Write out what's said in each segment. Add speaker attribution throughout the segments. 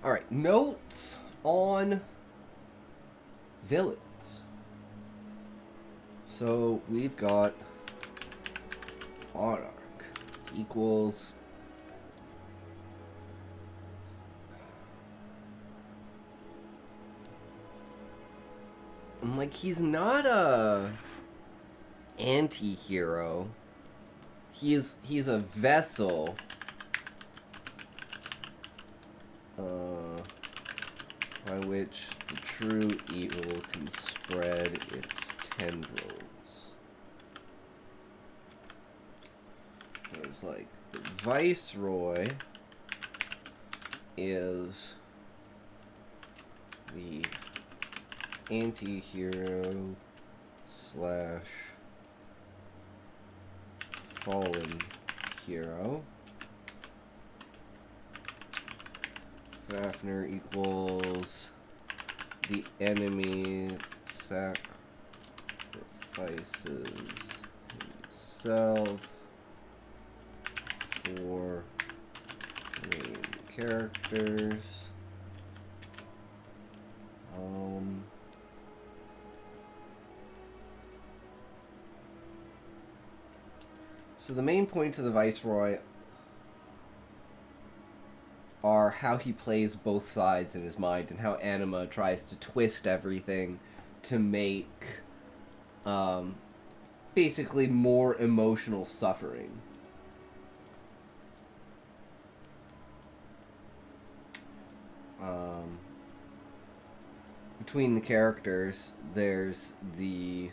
Speaker 1: Alright, notes on villains. So we've got Monarch equals I'm like, he's not a anti-hero. He's a vessel. By which the true evil can spread its tendrils. It's like the Viceroy is the anti-hero slash fallen hero. Fafnir equals the enemy sacrifices himself for main characters. So the main points of the Viceroy are how he plays both sides in his mind and how Anima tries to twist everything to make basically more emotional suffering. Between the characters, there's the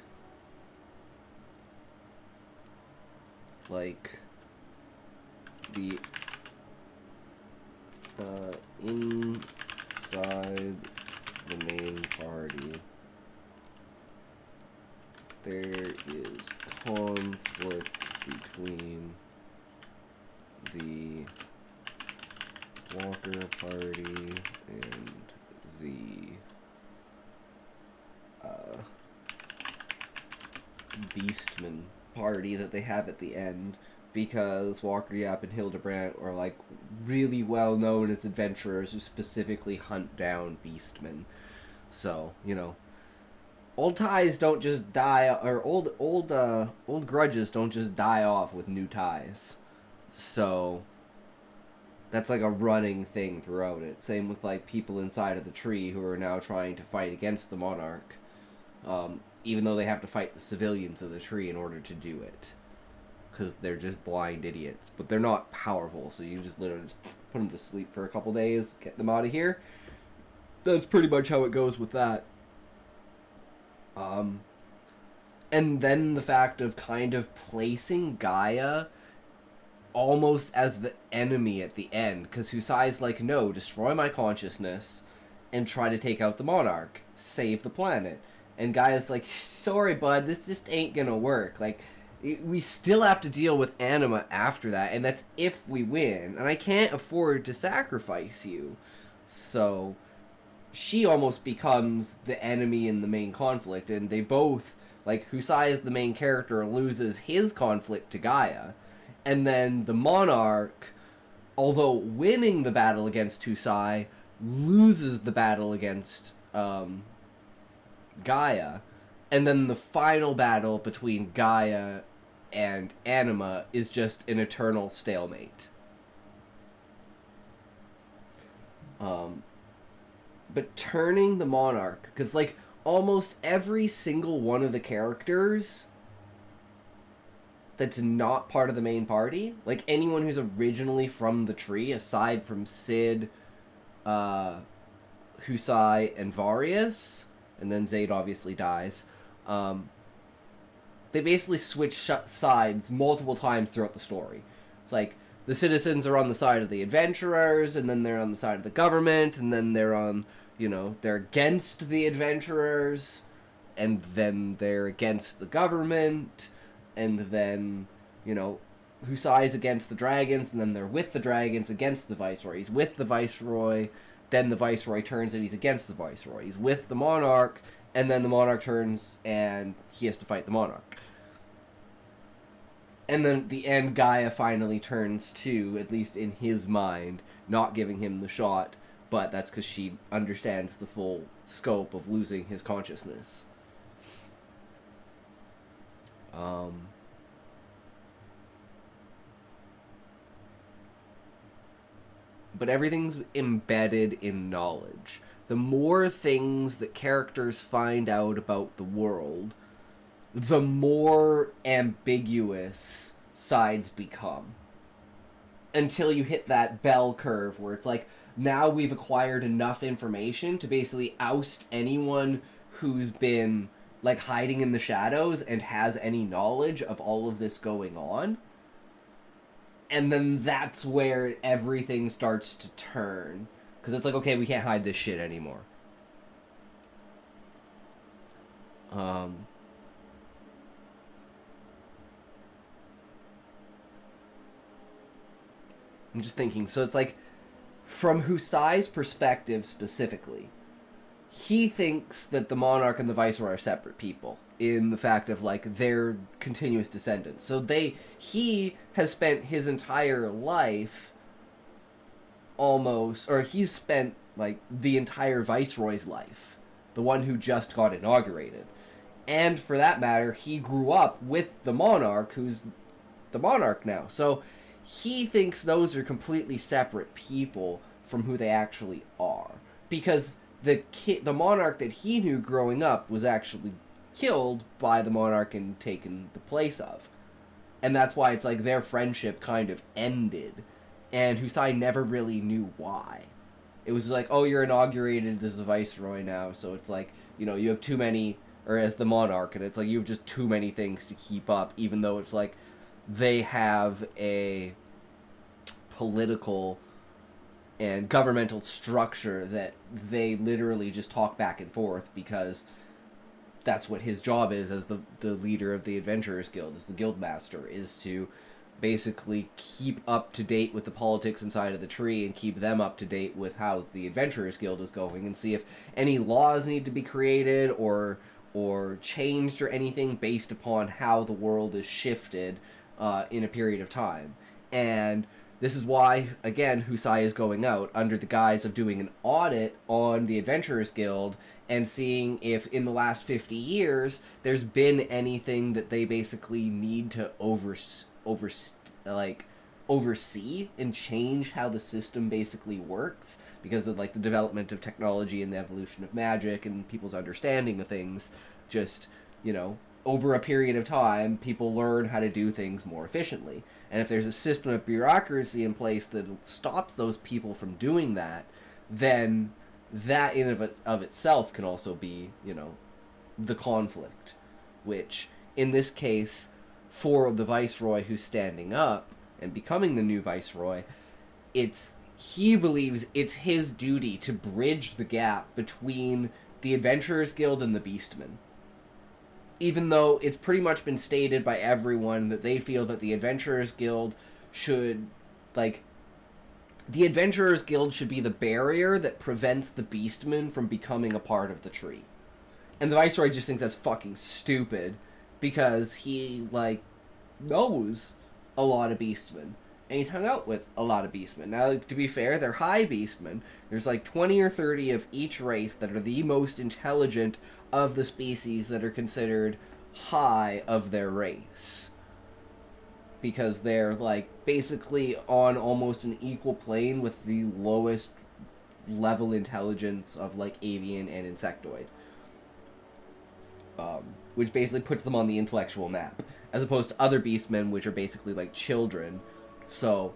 Speaker 1: inside the main party, there is conflict between the Walker party and the Beastman party that they have at the end, because Walker Yap and Hildebrandt are like really well known as adventurers who specifically hunt down Beastmen. So, you know, old ties don't just die, or old grudges don't just die off with new ties. So that's like a running thing throughout it. Same with like people inside of the tree who are now trying to fight against the monarch, even though they have to fight the civilians of the tree in order to do it, because they're just blind idiots. But they're not powerful, so you can just literally just put them to sleep for a couple days, get them out of here. That's pretty much how it goes with that. And then the fact of kind of placing Gaia almost as the enemy at the end, because Husai's like, no, destroy my consciousness and try to take out the monarch, save the planet. And Gaia's like, sorry bud, this just ain't gonna work. Like, we still have to deal with Anima after that, and that's if we win, and I can't afford to sacrifice you. So she almost becomes the enemy in the main conflict, and they both, like, Husai as the main character loses his conflict to Gaia, and then the monarch, although winning the battle against Husai, loses the battle against Gaia, and then the final battle between Gaia and Anima is just an eternal stalemate. But turning the monarch, because like almost every single one of the characters that's not part of the main party, like anyone who's originally from the tree, aside from Sid, Husai, and Varius, and then Zayd obviously dies, they basically switch sides multiple times throughout the story. Like, the citizens are on the side of the adventurers, and then they're on the side of the government, and then they're on, you know, they're against the adventurers, and then they're against the government, and then, you know, Husai's against the dragons, and then they're with the dragons against the Viceroy. He's with the Viceroy, then the Viceroy turns and he's against the Viceroy. He's with the monarch, and then the monarch turns and he has to fight the monarch. And then at the end, Gaia finally turns to, at least in his mind, not giving him the shot, but that's because she understands the full scope of losing his consciousness. But everything's embedded in knowledge. The more things that characters find out about the world, the more ambiguous sides become. Until you hit that bell curve where it's like, now we've acquired enough information to basically oust anyone who's been like hiding in the shadows and has any knowledge of all of this going on. And then that's where everything starts to turn. Because it's like, okay, we can't hide this shit anymore. I'm just thinking, so it's like, from Husai's perspective specifically, he thinks that the monarch and the viceroy are separate people in the fact of like their continuous descendants. So he has spent his entire life almost, or he's spent like the entire viceroy's life, the one who just got inaugurated. And for that matter, he grew up with the monarch, who's the monarch now. So he thinks those are completely separate people from who they actually are. Because the monarch that he knew growing up was actually killed by the monarch and taken the place of. And that's why it's like their friendship kind of ended. And Husai never really knew why. It was like, oh, you're inaugurated as the viceroy now, so it's like, you know, you have too many, or as the monarch, and it's like you have just too many things to keep up, even though it's like they have a political and governmental structure that they literally just talk back and forth because that's what his job is as the leader of the Adventurers Guild, as the guildmaster, is to basically keep up to date with the politics inside of the tree and keep them up to date with how the Adventurers Guild is going and see if any laws need to be created or changed or anything based upon how the world is shifted in a period of time. And this is why, again, Husai is going out under the guise of doing an audit on the Adventurers Guild and seeing if in the last 50 years there's been anything that they basically need to oversee and change how the system basically works because of like the development of technology and the evolution of magic and people's understanding of things. Just, you know, over a period of time, people learn how to do things more efficiently. And if there's a system of bureaucracy in place that stops those people from doing that, then that in of itself can also be, you know, the conflict. Which, in this case, for the viceroy who's standing up and becoming the new viceroy, he believes it's his duty to bridge the gap between the Adventurers Guild and the Beastmen. Even though it's pretty much been stated by everyone that they feel that the Adventurers Guild should, like, the Adventurers Guild should be the barrier that prevents the Beastmen from becoming a part of the tree. And the Viceroy just thinks that's fucking stupid because he, like, knows a lot of Beastmen. And he's hung out with a lot of Beastmen. Now, to be fair, they're high Beastmen. There's like 20 or 30 of each race that are the most intelligent of the species that are considered high of their race. Because they're, like, basically on almost an equal plane with the lowest level intelligence of, like, avian and insectoid. Which basically puts them on the intellectual map. As opposed to other beastmen, which are basically, like, children. So,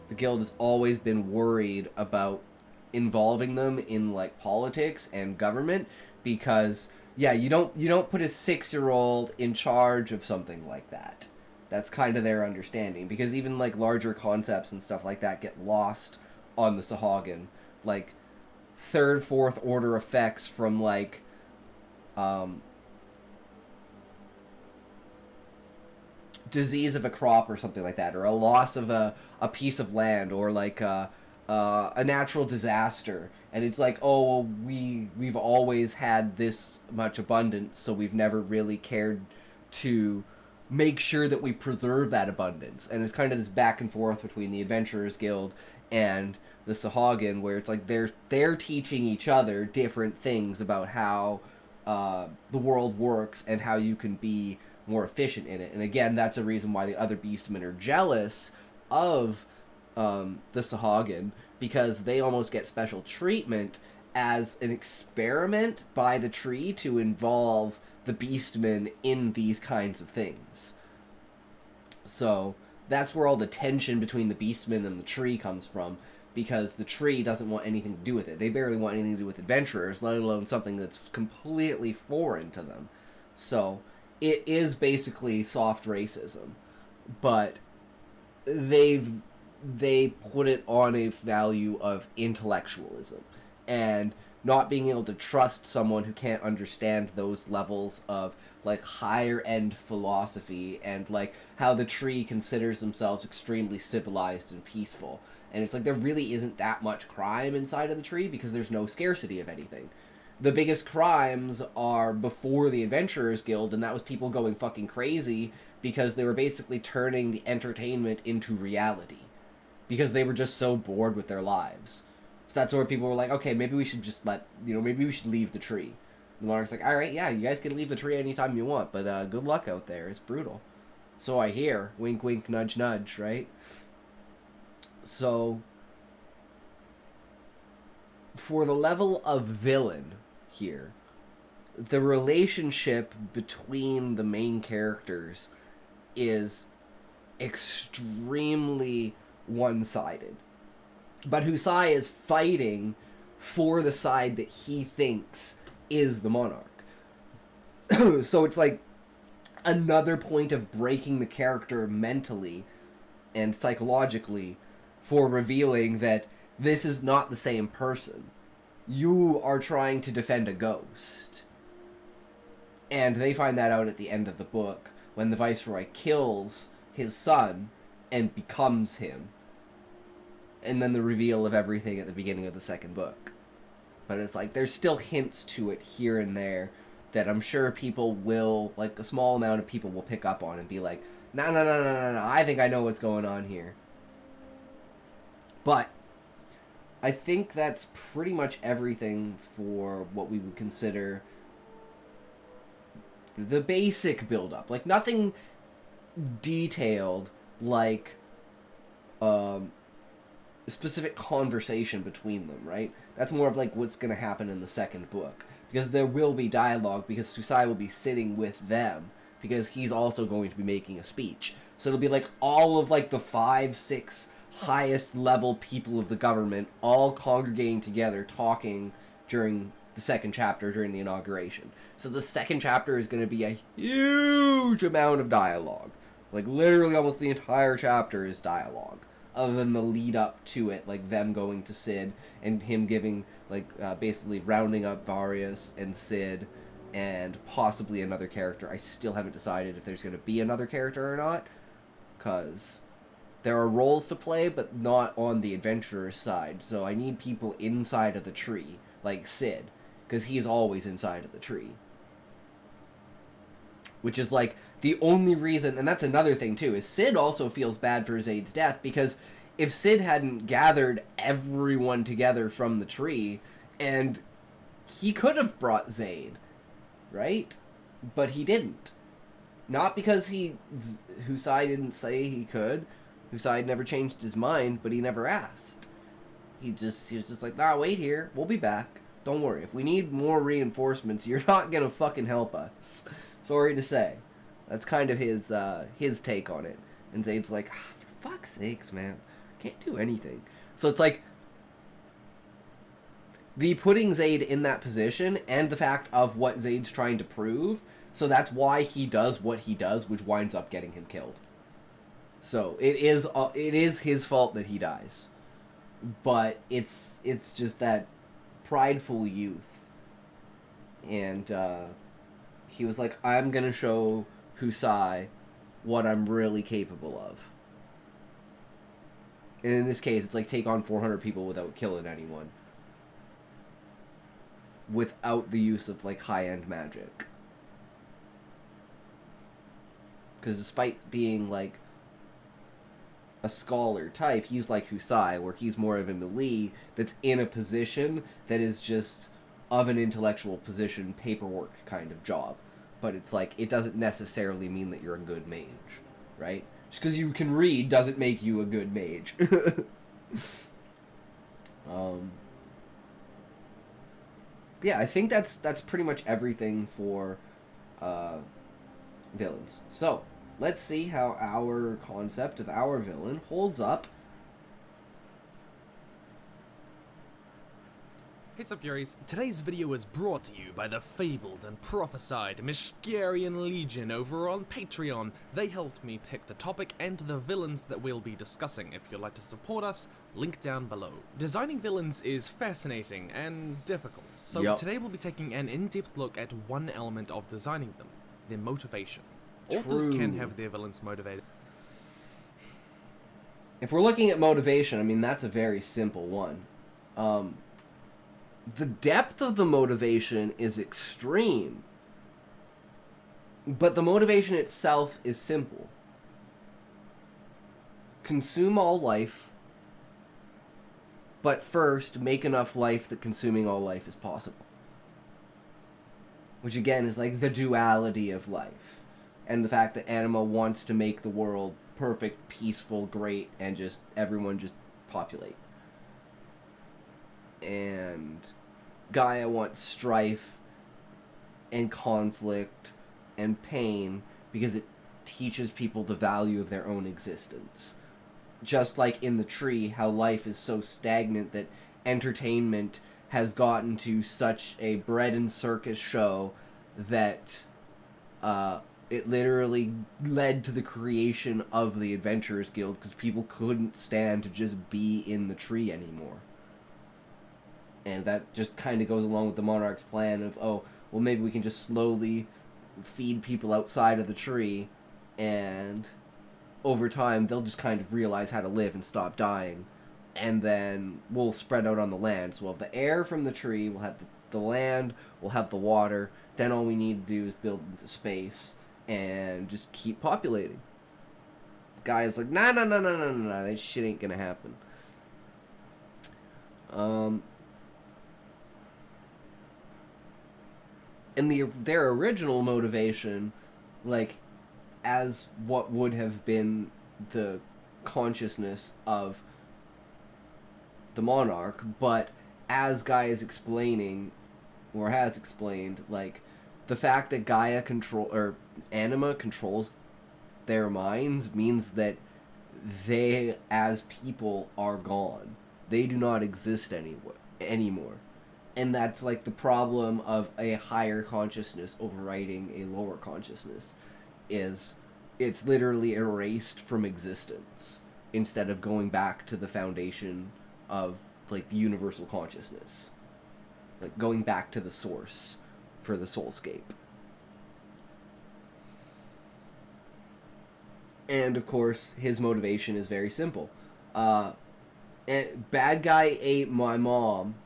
Speaker 1: the guild has always been worried about involving them in, like, politics and government. Because, yeah, you don't put a 6-year-old in charge of something like that. That's kind of their understanding. Because even, like, larger concepts and stuff like that get lost on the Sahagin. Like, 3rd, 4th order effects from, like, disease of a crop or something like that. Or a loss of a piece of land. Or, like, a natural disaster. And it's like, oh, well, we've always had this much abundance, so we've never really cared to make sure that we preserve that abundance. And it's kind of this back and forth between the Adventurers Guild and the Sahagin, where it's like they're teaching each other different things about how the world works and how you can be more efficient in it. And again, that's a reason why the other Beastmen are jealous of the Sahagin, because they almost get special treatment as an experiment by the tree to involve the Beastmen in these kinds of things. So that's where all the tension between the Beastmen and the tree comes from, because the tree doesn't want anything to do with it. They barely want anything to do with adventurers, let alone something that's completely foreign to them. So it is basically soft racism, but they put it on a value of intellectualism and not being able to trust someone who can't understand those levels of like higher end philosophy, and like how the tree considers themselves extremely civilized and peaceful. And it's like there really isn't that much crime inside of the tree because there's no scarcity of anything. The biggest crimes are before the Adventurers Guild, and that was people going fucking crazy because they were basically turning the entertainment into reality because they were just so bored with their lives. So that's where people were like, okay, maybe we should just maybe we should leave the tree. The monarch's like, all right, yeah, you guys can leave the tree anytime you want, but good luck out there. It's brutal. So I hear. Wink, wink, nudge, nudge, right? So, for the level of villain here, the relationship between the main characters is extremely one-sided. But Husai is fighting for the side that he thinks is the monarch. So it's like another point of breaking the character mentally and psychologically for revealing that this is not the same person. You are trying to defend a ghost. And they find that out at the end of the book when the Viceroy kills his son and becomes him. And then the reveal of everything at the beginning of the second book. But it's like, there's still hints to it here and there that I'm sure people will, like a small amount of people will pick up on and be like, no, I think I know what's going on here. But I think that's pretty much everything for what we would consider the basic build-up. Like, nothing detailed like specific conversation between them, right? That's more of like what's going to happen in the second book, because there will be dialogue, because Susai will be sitting with them, because he's also going to be making a speech. So it'll be like all of like the 5-6 highest level people of the government all congregating together talking during the second chapter, during the inauguration. So the second chapter is going to be a huge amount of dialogue. Like literally almost the entire chapter is dialogue, other than the lead up to it, like them going to Sid and him giving, like, basically rounding up Varius and Sid and possibly another character. I still haven't decided if there's going to be another character or not, because there are roles to play, but not on the adventurer side, so I need people inside of the tree, like Sid, because he's always inside of the tree. Which is, like, the only reason, and that's another thing, too, is Sid also feels bad for Zaid's death, because if Sid hadn't gathered everyone together from the tree, and he could have brought Zaid, right? But he didn't. Not because Husai didn't say he could. Husai never changed his mind, but he never asked. He was just like, nah, wait here, we'll be back. Don't worry, if we need more reinforcements, you're not gonna fucking help us. Sorry to say. That's kind of his take on it. And Zaid's like, for fuck's sakes, man. Can't do anything. So it's like, the putting Zaid in that position and the fact of what Zaid's trying to prove, so that's why he does what he does, which winds up getting him killed. So it is his fault that he dies. But it's just that prideful youth. And he was like, I'm gonna show Husai what I'm really capable of. And in this case, it's like take on 400 people without killing anyone. Without the use of, like, high-end magic. Because despite being, like, a scholar type. He's like Husai, where he's more of a melee that's in a position that is just of an intellectual position, paperwork kind of job. But it's like, it doesn't necessarily mean that you're a good mage, right? Just because you can read doesn't make you a good mage. um, yeah, I think that's pretty much everything for villains. So, let's see how our concept of our villain holds up.
Speaker 2: Hey up, Furies. Today's video is brought to you by the fabled and prophesied Mishkarian Legion over on Patreon. They helped me pick the topic and the villains that we'll be discussing. If you'd like to support us, link down below. Designing villains is fascinating and difficult, so Today we'll be taking an in-depth look at one element of designing them, their motivation. Authors can have their villains motivated.
Speaker 1: If we're looking at motivation, I mean, that's a very simple one. The depth of the motivation is extreme, but the motivation itself is simple. Consume all life, but first make enough life that consuming all life is possible. Which again is like the duality of life, and the fact that Anima wants to make the world perfect, peaceful, great, and just everyone just populate. And Gaia wants strife and conflict and pain because it teaches people the value of their own existence. Just like in the tree, how life is so stagnant that entertainment has gotten to such a bread and circus show that it literally led to the creation of the Adventurers Guild because people couldn't stand to just be in the tree anymore. And that just kind of goes along with the Monarch's plan of, oh, well, maybe we can just slowly feed people outside of the tree, and over time they'll just kind of realize how to live and stop dying. And then we'll spread out on the land. So we'll have the air from the tree, we'll have the land, we'll have the water. Then all we need to do is build into space and just keep populating. Guy's like, nah, that shit ain't gonna happen. And their original motivation, like, as what would have been the consciousness of the monarch, but as Gaia is explaining, or has explained, like, the fact that Anima controls their minds means that they, as people, are gone. They do not exist anymore. And that's like the problem of a higher consciousness overriding a lower consciousness, is it's literally erased from existence instead of going back to the foundation of like the universal consciousness, like going back to the source for the soulscape. And of course his motivation is very simple. Bad guy ate my mom,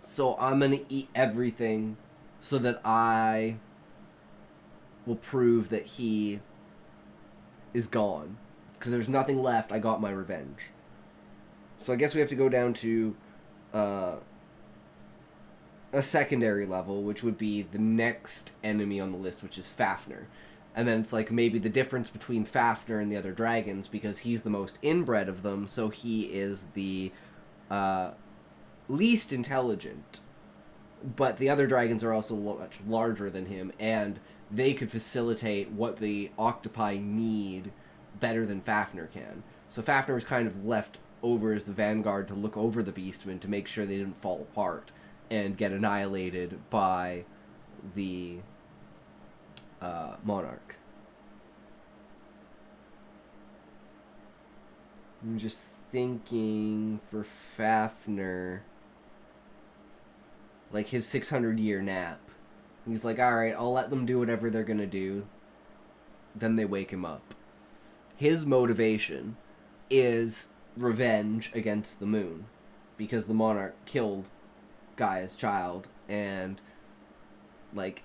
Speaker 1: so I'm going to eat everything so that I will prove that he is gone. Because there's nothing left, I got my revenge. So I guess we have to go down to a secondary level, which would be the next enemy on the list, which is Fafnir. And then it's like maybe the difference between Fafnir and the other dragons, because he's the most inbred of them, so he is the least intelligent. But the other dragons are also much larger than him, and they could facilitate what the octopi need better than Fafnir can. So Fafnir was kind of left over as the vanguard to look over the beastmen to make sure they didn't fall apart and get annihilated by the monarch. I'm just thinking for Fafnir, like his 600-year nap. He's like, alright, I'll let them do whatever they're gonna do. Then they wake him up. His motivation is revenge against the moon, because the monarch killed Gaia's child, and like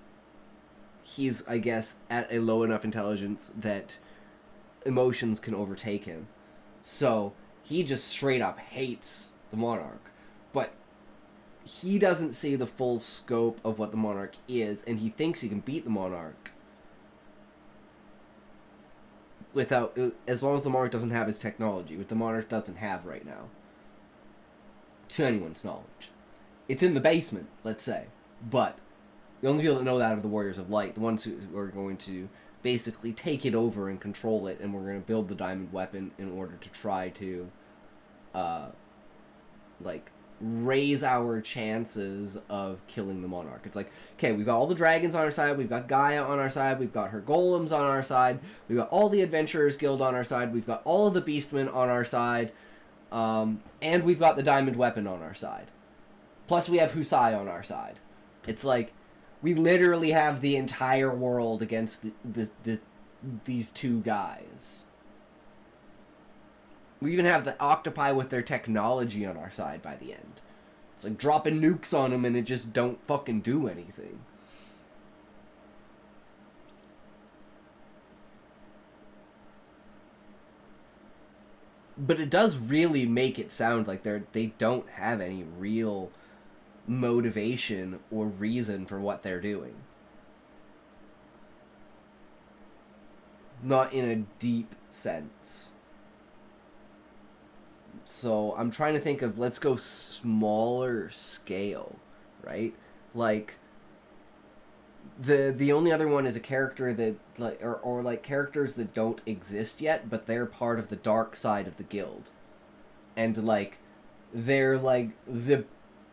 Speaker 1: he's, I guess, at a low enough intelligence that emotions can overtake him. So he just straight up hates the Monarch. But he doesn't see the full scope of what the Monarch is, and he thinks he can beat the Monarch without, as long as the Monarch doesn't have his technology, which the Monarch doesn't have right now, to anyone's knowledge. It's in the basement, let's say, but the only people that know that are the Warriors of Light, the ones who are going to basically take it over and control it, and we're going to build the diamond weapon in order to try to, like, raise our chances of killing the Monarch. It's like, okay, we've got all the dragons on our side, we've got Gaia on our side, we've got her golems on our side, we've got all the Adventurers Guild on our side, we've got all of the Beastmen on our side, and we've got the diamond weapon on our side. Plus we have Husai on our side. It's like, we literally have the entire world against these two guys. We even have the octopi with their technology on our side by the end. It's like dropping nukes on them and it just don't fucking do anything. But it does really make it sound like they don't have any real motivation or reason for what they're doing. Not in a deep sense. So I'm trying to think of, let's go smaller scale, right? Like, the only other one is a character that, like, or like characters that don't exist yet, but they're part of the dark side of the guild. And like, they're like the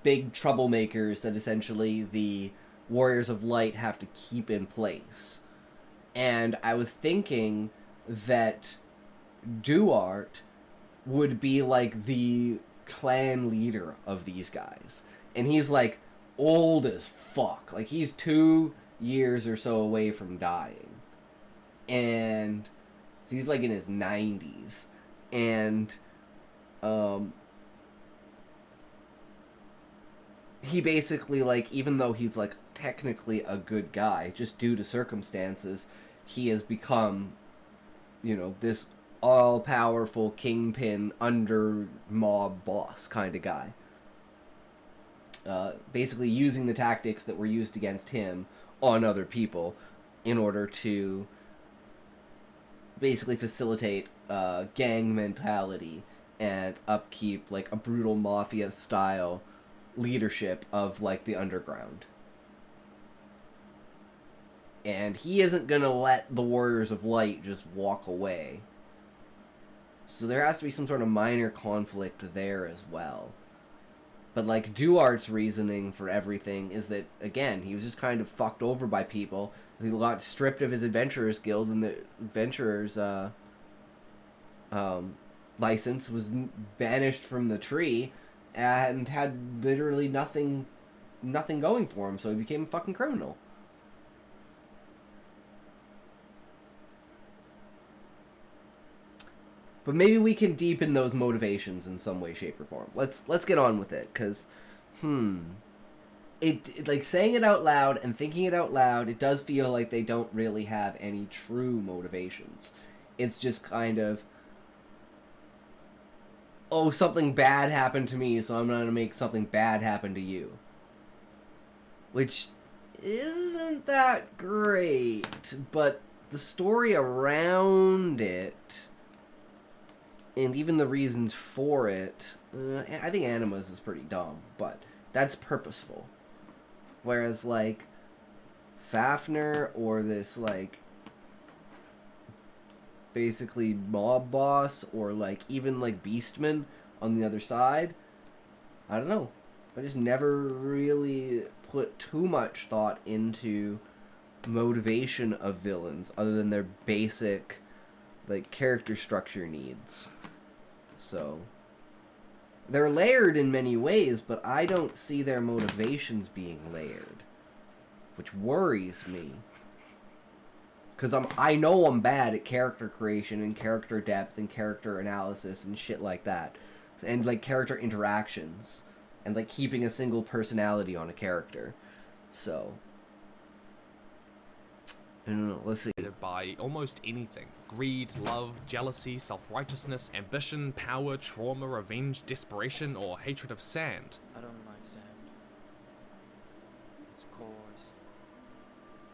Speaker 1: big troublemakers that essentially the Warriors of Light have to keep in place. And I was thinking that Duarte would be like the clan leader of these guys. And he's like old as fuck. Like he's 2 years or so away from dying. And he's like in his 90s. And he basically, like, even though he's like technically a good guy, just due to circumstances, he has become, you know, this all-powerful kingpin under mob boss kind of guy. Basically using the tactics that were used against him on other people in order to basically facilitate gang mentality and upkeep like a brutal mafia style leadership of like the underground. And he isn't gonna let the Warriors of Light just walk away. So there has to be some sort of minor conflict there as well. But like Duarte's reasoning for everything is that, again, he was just kind of fucked over by people. He got stripped of his Adventurers Guild, and the Adventurers license was banished from the tree, and had literally nothing going for him, so he became a fucking criminal. But maybe we can deepen those motivations in some way, shape, or form. Let's get on with it, because, it like, saying it out loud and thinking it out loud, it does feel like they don't really have any true motivations. It's just kind of, oh, something bad happened to me, so I'm gonna make something bad happen to you. Which isn't that great, but the story around it, and even the reasons for it, I think Anima's is pretty dumb, but that's purposeful. Whereas, like, Fafnir or this, like, basically mob boss, or, like, even, like, Beastman on the other side, I don't know. I just never really put too much thought into motivation of villains, other than their basic, like, character structure needs. So, they're layered in many ways, but I don't see their motivations being layered, which worries me. Because I know I'm bad at character creation and character depth and character analysis and shit like that. And, like, character interactions. And, like, keeping a single personality on a character. So, I don't know. Let's see.
Speaker 2: By almost anything. Greed, love, jealousy, self-righteousness, ambition, power, trauma, revenge, desperation, or hatred of sand.
Speaker 3: I don't like sand. It's coarse,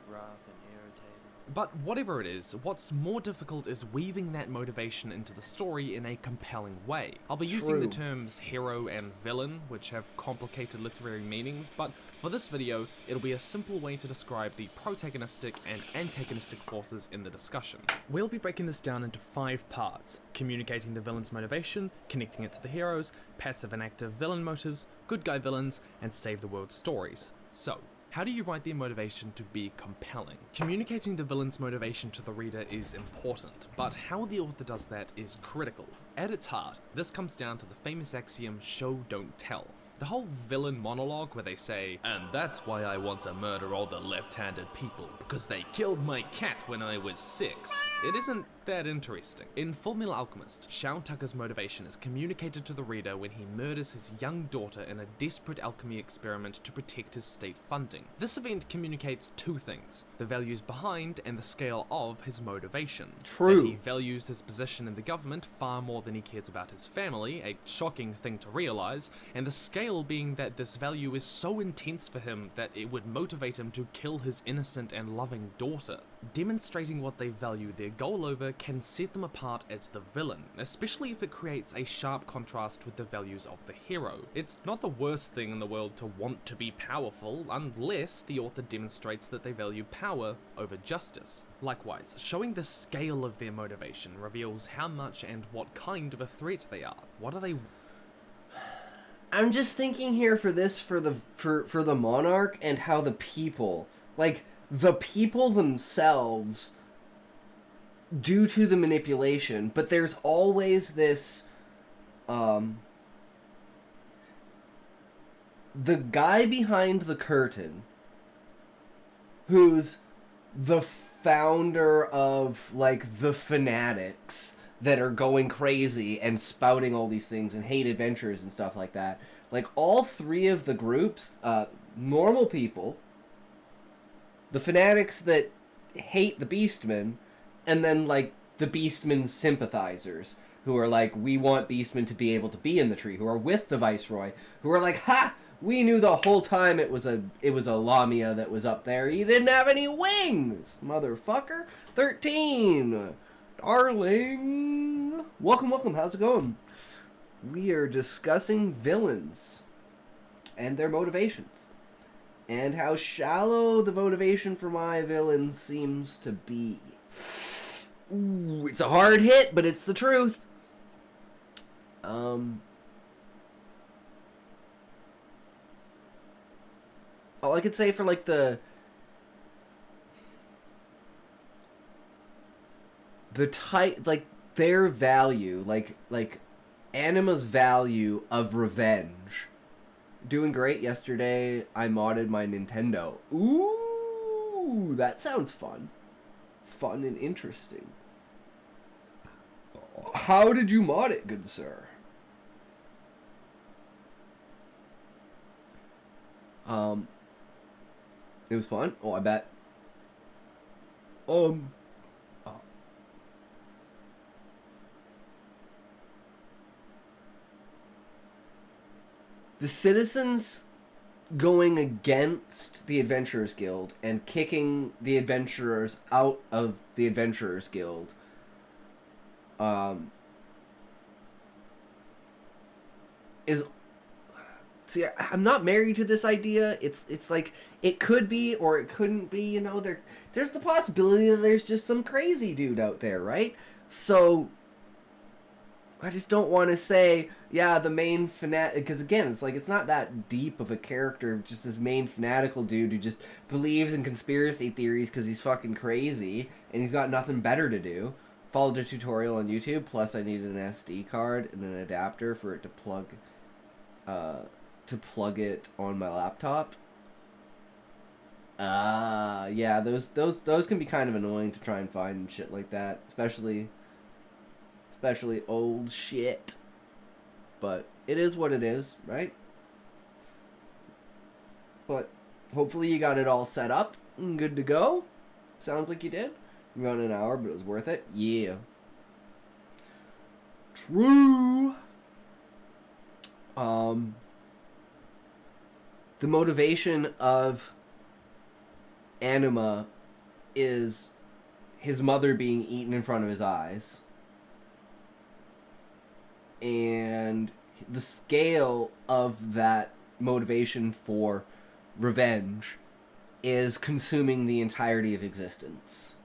Speaker 3: rough, and irritating.
Speaker 2: But whatever it is, what's more difficult is weaving that motivation into the story in a compelling way. I'll be using the terms hero and villain, which have complicated literary meanings, but for this video, it'll be a simple way to describe the protagonistic and antagonistic forces in the discussion. We'll be breaking this down into 5 parts: communicating the villain's motivation, connecting it to the heroes, passive and active villain motives, good guy villains, and save the world stories. So, how do you write their motivation to be compelling? Communicating the villain's motivation to the reader is important, but how the author does that is critical. At its heart, this comes down to the famous axiom, show, don't tell. The whole villain monologue where they say, "And that's why I want to murder all the left-handed people, because they killed my cat when I was 6. It isn't that interesting. In Fullmetal Alchemist, Shao Tucker's motivation is communicated to the reader when he murders his young daughter in a desperate alchemy experiment to protect his state funding. This event communicates 2 things: the values behind and the scale of his motivation.
Speaker 1: True.
Speaker 2: That he values his position in the government far more than he cares about his family, a shocking thing to realize, and the scale being that this value is so intense for him that it would motivate him to kill his innocent and loving daughter. Demonstrating what they value their goal over can set them apart as the villain, especially if it creates a sharp contrast with the values of the hero. It's not the worst thing in the world to want to be powerful, unless the author demonstrates that they value power over justice. Likewise, showing the scale of their motivation reveals how much and what kind of a threat they are. What are they?
Speaker 1: I'm just thinking here for this, for the monarch, and how the people, like, the people themselves, due to the manipulation, but there's always this, the guy behind the curtain, who's the founder of, like, the fanatics that are going crazy and spouting all these things and hate adventures and stuff like that. Like, all 3 of the groups, normal people, the fanatics that hate the Beastmen, and then, like, the Beastmen sympathizers, who are like, we want Beastmen to be able to be in the tree, who are with the Viceroy, who are like, ha! We knew the whole time it was a Lamia that was up there. He didn't have any wings, motherfucker. 13! Darling! Welcome, how's it going? We are discussing villains and their motivations, and how shallow the motivation for my villain seems to be. Ooh, it's a hard hit, but it's the truth. All I could say for, like, the type, like, their value, like Anima's value of revenge. Doing great. Yesterday I modded my Nintendo. Ooh, that sounds fun. Fun and interesting. How did you mod it, good sir? It was fun. Oh, I bet. The citizens going against the Adventurers Guild and kicking the adventurers out of the Adventurers Guild is... See, I'm not married to this idea. It's like, it could be or it couldn't be, you know, there's the possibility that there's just some crazy dude out there, right? So I just don't want to say, yeah, the main fanatic, because again, it's like, it's not that deep of a character, just this main fanatical dude who just believes in conspiracy theories because he's fucking crazy and he's got nothing better to do. Followed a tutorial on YouTube, plus I needed an SD card and an adapter for it to plug it on my laptop. Yeah, those can be kind of annoying to try and find and shit like that, especially old shit. But it is what it is, right? But hopefully you got it all set up and good to go. Sounds like you did. Around an hour, but it was worth it. Yeah. True. The motivation of Anima is his mother being eaten in front of his eyes. And the scale of that motivation for revenge is consuming the entirety of existence.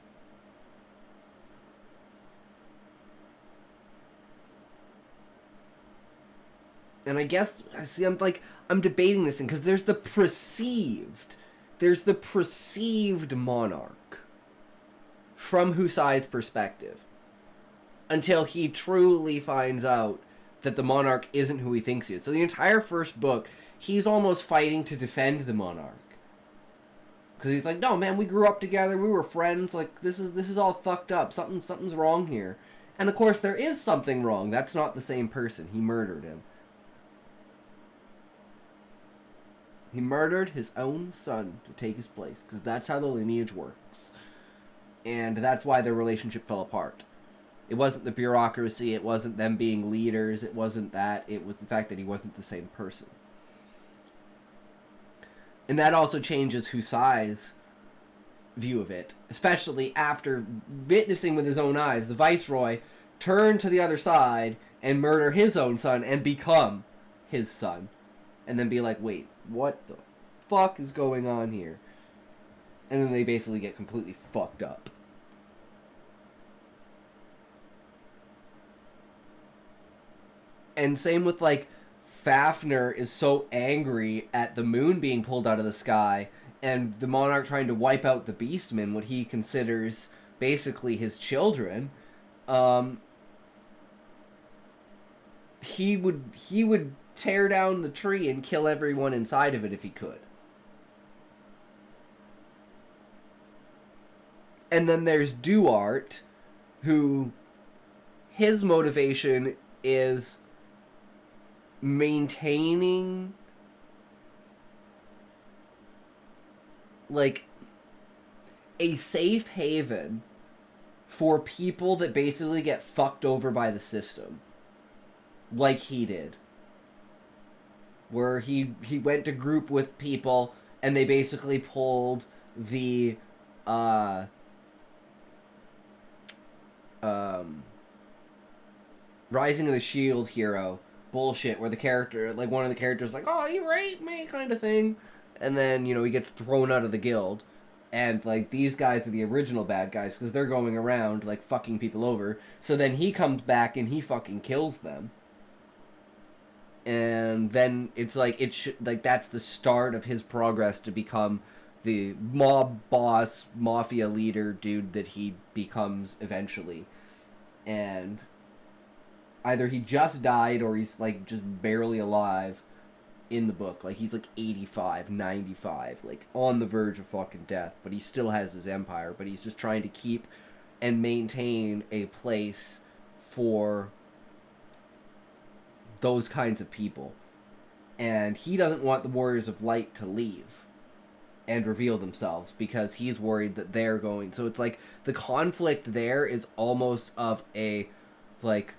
Speaker 1: And I guess, see, I'm debating this thing, because there's the perceived monarch from Husai's perspective, until he truly finds out that the monarch isn't who he thinks he is. So the entire first book, he's almost fighting to defend the monarch. Because he's like, no, man, we grew up together, we were friends, like, this is all fucked up, something's wrong here. And of course, there is something wrong. That's not the same person. He murdered him. He murdered his own son to take his place, because that's how the lineage works. And that's why their relationship fell apart. It wasn't the bureaucracy, it wasn't them being leaders, it wasn't that, it was the fact that he wasn't the same person. And that also changes Husai's view of it, especially after witnessing with his own eyes the Viceroy turn to the other side and murder his own son and become his son. And then be like, wait, what the fuck is going on here? And then they basically get completely fucked up. And same with, like, Fafnir is so angry at the moon being pulled out of the sky and the monarch trying to wipe out the beastmen, what he considers basically his children. He would tear down the tree and kill everyone inside of it if he could. And then there's Duarte, who his motivation is maintaining, like, a safe haven for people that basically get fucked over by the system, like he did, where he went to group with people and they basically pulled the Rising of the Shield hero bullshit, where the character, like, one of the characters like, oh, you raped me, kind of thing. And then, you know, he gets thrown out of the guild. And, like, these guys are the original bad guys, because they're going around, like, fucking people over. So then he comes back and he fucking kills them. And then it's like, that's the start of his progress to become the mob boss, mafia leader dude that he becomes eventually. And either he just died or he's, like, just barely alive in the book. Like, he's, like, 85, 95, like, on the verge of fucking death. But he still has his empire. But he's just trying to keep and maintain a place for those kinds of people. And he doesn't want the Warriors of Light to leave and reveal themselves, because he's worried that they're going... So it's like, the conflict there is almost of a, like,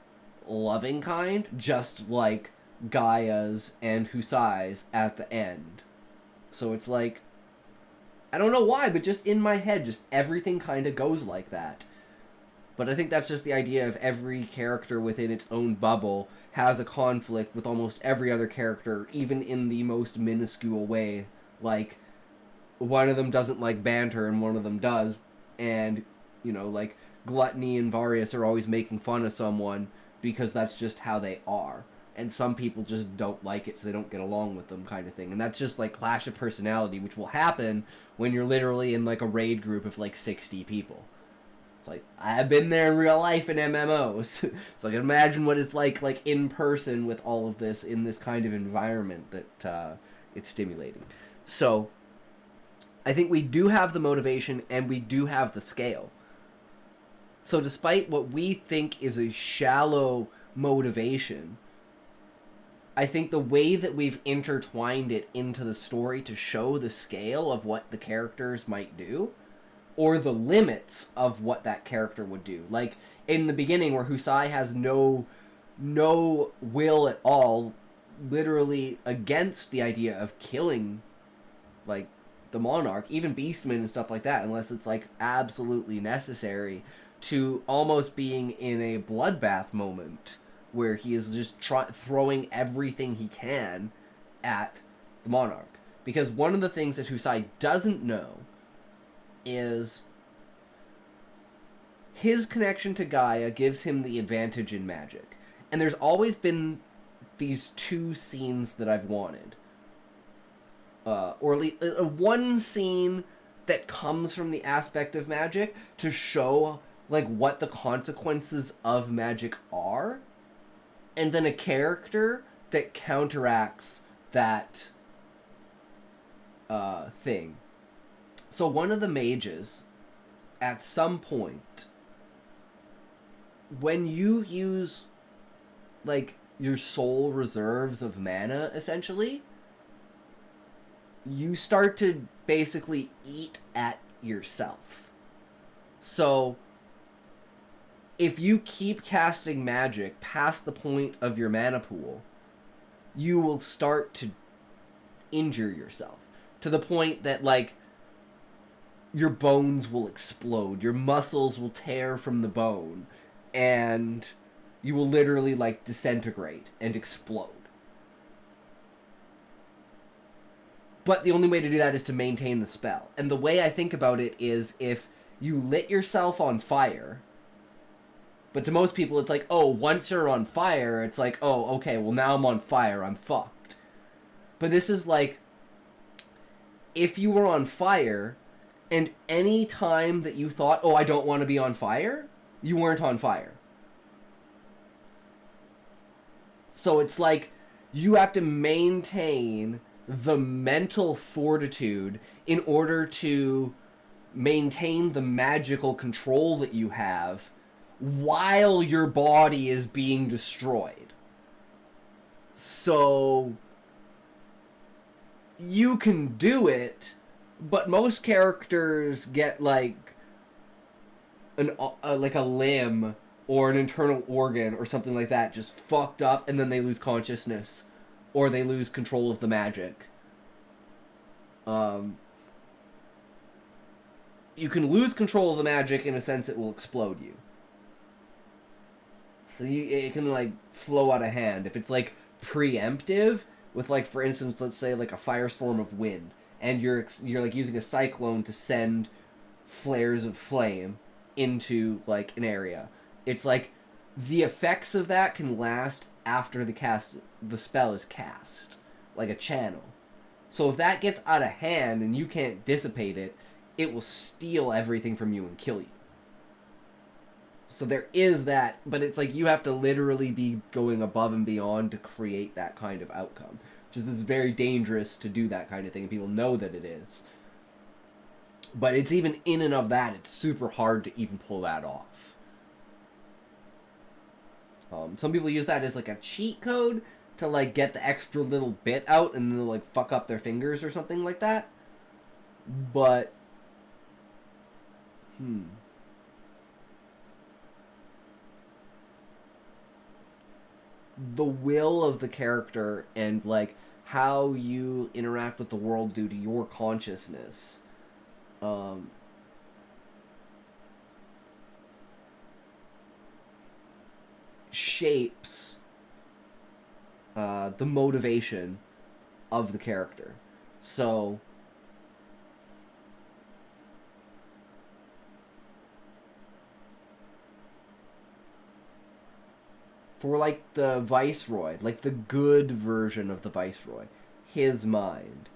Speaker 1: loving kind, just like Gaia's and Husai's at the end. So it's like, I don't know why, but just in my head, just everything kind of goes like that. But I think that's just the idea of every character within its own bubble has a conflict with almost every other character, even in the most minuscule way. Like, one of them doesn't like banter and one of them does. And, you know, like, Gluttony and Varius are always making fun of someone because that's just how they are. And some people just don't like it, so they don't get along with them, kind of thing. And that's just, like, clash of personality, which will happen when you're literally in, like, a raid group of, like, 60 people. It's like, I've been there in real life in MMOs. So I can imagine what it's like in person with all of this in this kind of environment that it's stimulating. So I think we do have the motivation and we do have the scale. So despite what we think is a shallow motivation, I think the way that we've intertwined it into the story to show the scale of what the characters might do or the limits of what that character would do. Like in the beginning, where Husai has no will at all, literally against the idea of killing, like, the monarch, even beastmen and stuff like that, unless it's like absolutely necessary, to almost being in a bloodbath moment where he is just throwing everything he can at the monarch. Because one of the things that Husai doesn't know is his connection to Gaia gives him the advantage in magic. And there's always been these two scenes that I've wanted. Or at least one scene that comes from the aspect of magic to show, like, what the consequences of magic are. And then a character that counteracts that thing. So one of the mages, at some point, when you use, like, your soul reserves of mana, essentially, you start to basically eat at yourself. So, if you keep casting magic past the point of your mana pool, you will start to injure yourself. To the point that, like, your bones will explode, your muscles will tear from the bone, and you will literally, like, disintegrate and explode. But the only way to do that is to maintain the spell. And the way I think about it is, if you lit yourself on fire, but to most people it's like, oh, once you're on fire, it's like, oh, okay, well now I'm on fire, I'm fucked. But this is like, if you were on fire, and any time that you thought, oh, I don't want to be on fire, you weren't on fire. So it's like, you have to maintain the mental fortitude in order to maintain the magical control that you have while your body is being destroyed. So you can do it, but most characters get like a limb or an internal organ or something like that just fucked up, and then they lose consciousness or they lose control of the magic. You can lose control of the magic in a sense it will explode you. So it can, like, flow out of hand. If it's, like, preemptive, with, like, for instance, let's say, like, a firestorm of wind, and you're like, using a cyclone to send flares of flame into, like, an area. It's, like, the effects of that can last after the spell is cast. Like a channel. So if that gets out of hand and you can't dissipate it, it will steal everything from you and kill you. So there is that, but it's like you have to literally be going above and beyond to create that kind of outcome. Which is very dangerous to do that kind of thing, and people know that it is. But it's even in and of that, it's super hard to even pull that off. Some people use that as like a cheat code to like get the extra little bit out and then like fuck up their fingers or something like that. But the will of the character and like how you interact with the world due to your consciousness shapes the motivation of the character. So for like the Viceroy, like the good version of the Viceroy, his mind,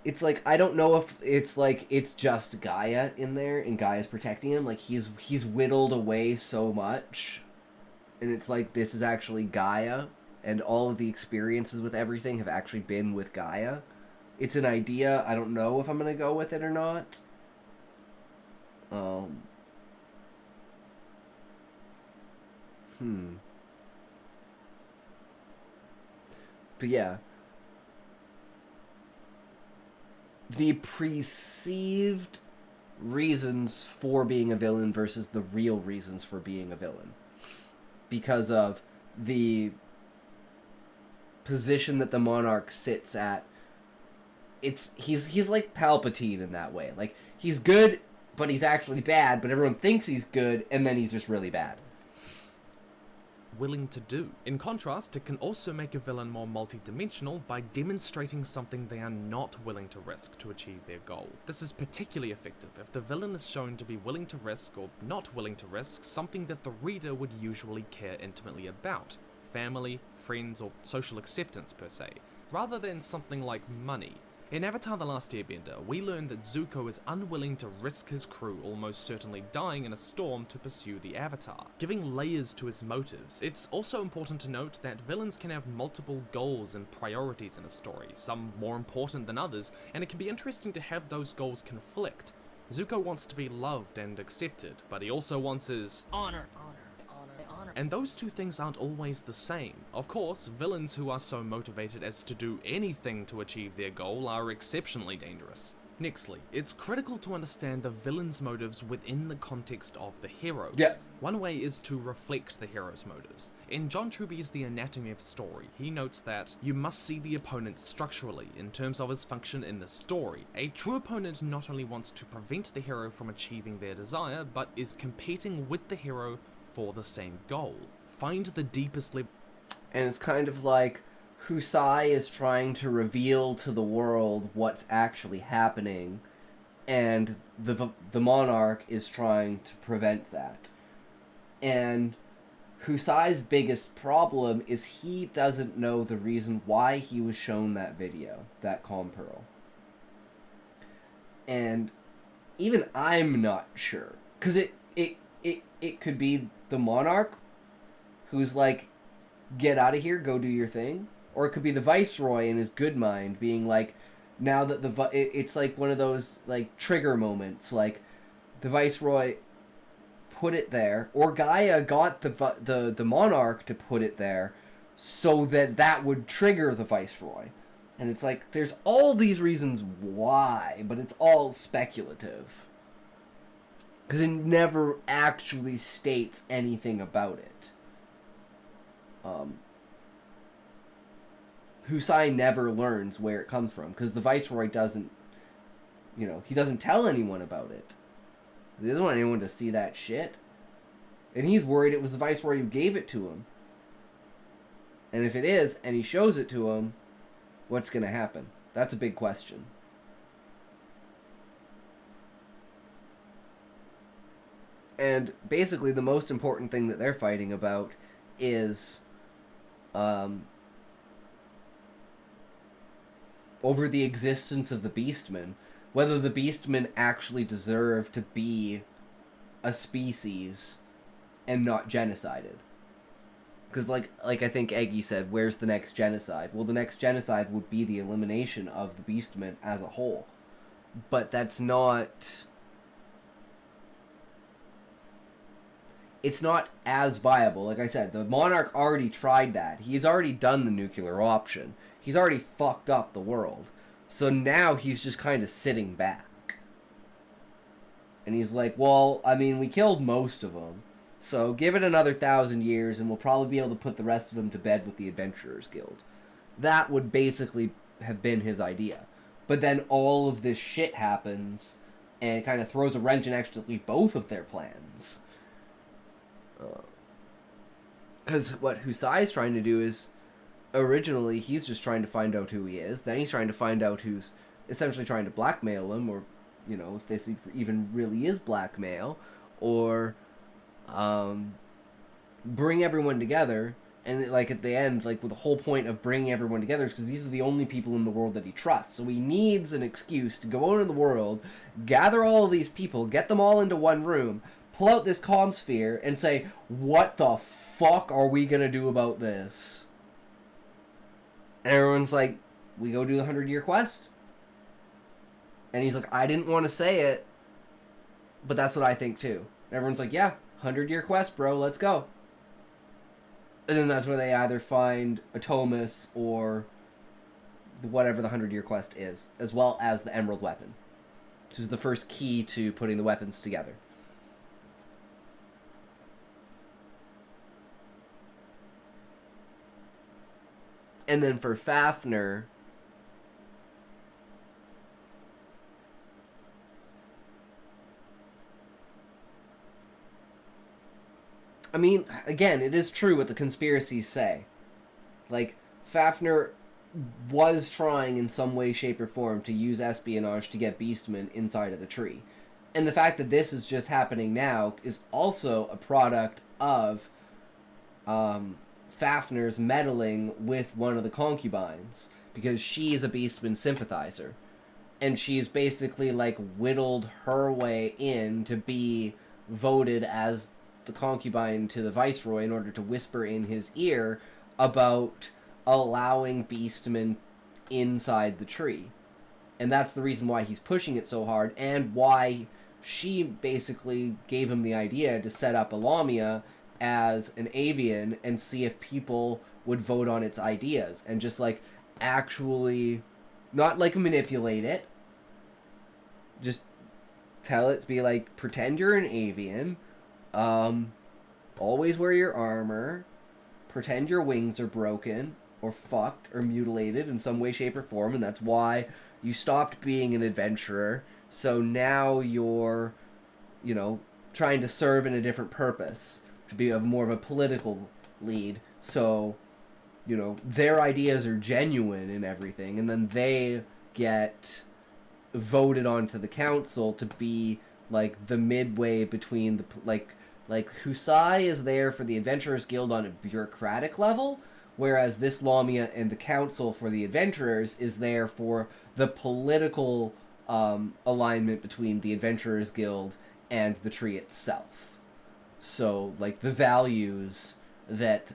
Speaker 1: it's like, I don't know if it's like it's just Gaia in there and Gaia's protecting him. Like he's whittled away so much, and it's like this is actually Gaia, and all of the experiences with everything have actually been with Gaia. It's an idea. I don't know if I'm gonna go with it or not. But yeah. The perceived reasons for being a villain versus the real reasons for being a villain. Because of the position that the monarch sits at. He's like Palpatine in that way. Like, he's good, but he's actually bad, but everyone thinks he's good, and then he's just really bad.
Speaker 2: Willing to do. In contrast, it can also make a villain more multidimensional by demonstrating something they are not willing to risk to achieve their goal. This is particularly effective if the villain is shown to be willing to risk, or not willing to risk, something that the reader would usually care intimately about. Family, friends, or social acceptance per se, rather than something like money. In Avatar: The Last Airbender, we learn that Zuko is unwilling to risk his crew almost certainly dying in a storm to pursue the Avatar, giving layers to his motives. It's also important to note that villains can have multiple goals and priorities in a story, some more important than others, and it can be interesting to have those goals conflict. Zuko wants to be loved and accepted, but he also wants his honor. And those two things aren't always the same. Of course, villains who are so motivated as to do anything to achieve their goal are exceptionally dangerous. Nextly, it's critical to understand the villain's motives within the context of the heroes.
Speaker 1: Yeah.
Speaker 2: One way is to reflect the hero's motives. In John Truby's The Anatomy of Story, he notes that you must see the opponent structurally in terms of his function in the story. A true opponent not only wants to prevent the hero from achieving their desire, but is competing with the hero for the same goal. Find the deepest level.
Speaker 1: And it's kind of like Husai is trying to reveal to the world what's actually happening, and the monarch is trying to prevent that. And Husai's biggest problem is he doesn't know the reason why he was shown that video, that Calm Pearl. And even I'm not sure, because it could be the monarch who's like, get out of here, go do your thing. Or it could be the viceroy in his good mind being like, now that it's like one of those like trigger moments, like the viceroy put it there, or Gaia got the monarch to put it there so that would trigger the viceroy. And it's like, there's all these reasons why, but it's all speculative. Because it never actually states anything about it. Husai never learns where it comes from, because the Viceroy doesn't, he doesn't tell anyone about it. He doesn't want anyone to see that shit. And he's worried it was the Viceroy who gave it to him. And if it is, and he shows it to him, what's going to happen? That's a big question. And basically the most important thing that they're fighting about is over the existence of the Beastmen. Whether the Beastmen actually deserve to be a species and not genocided. Because like I think Eggy said, where's the next genocide? Well, the next genocide would be the elimination of the Beastmen as a whole. But that's not... It's not as viable. Like I said, the monarch already tried that. He's already done the nuclear option. He's already fucked up the world. So now he's just kind of sitting back. And he's like, well, I mean, we killed most of them. So give it another 1,000 years and we'll probably be able to put the rest of them to bed with the Adventurers Guild. That would basically have been his idea. But then all of this shit happens and it kind of throws a wrench in actually both of their plans. Because what Husai's trying to do is, originally, he's just trying to find out who he is. Then he's trying to find out who's essentially trying to blackmail him, or, if this even really is blackmail, or bring everyone together. And, like, at the end, like, with the whole point of bringing everyone together is because these are the only people in the world that he trusts. So he needs an excuse to go out in the world, gather all of these people, get them all into one room, pull out this comm sphere and say, what the fuck are we gonna do about this? And everyone's like, we go do the 100-year quest. And he's like, I didn't want to say it, but that's what I think too. And everyone's like, yeah, 100-year quest, bro, let's go. And then that's where they either find a Thomas or whatever the 100-Year Quest is, as well as the Emerald Weapon, which is the first key to putting the weapons together. And then for Fafnir, I mean, again, it is true what the conspiracies say. Like, Fafnir was trying in some way, shape, or form to use espionage to get Beastmen inside of the tree. And the fact that this is just happening now is also a product of Fafnir's meddling with one of the concubines, because she's a Beastman sympathizer. And she's basically, like, whittled her way in to be voted as the concubine to the Viceroy in order to whisper in his ear about allowing Beastmen inside the tree. And that's the reason why he's pushing it so hard, and why she basically gave him the idea to set up Elamia as an avian and see if people would vote on its ideas, and just, like, actually not, like, manipulate it, just tell it to be like, pretend you're an avian, always wear your armor, pretend your wings are broken or fucked or mutilated in some way, shape, or form, and that's why you stopped being an adventurer, so now you're, you know, trying to serve in a different purpose, to be more of a political lead, so, you know, their ideas are genuine and everything, and then they get voted onto the council to be, like, the midway between the, like Husai is there for the Adventurers Guild on a bureaucratic level, whereas this Lamia and the council for the Adventurers is there for the political alignment between the Adventurers Guild and the tree itself. So, like, the values that,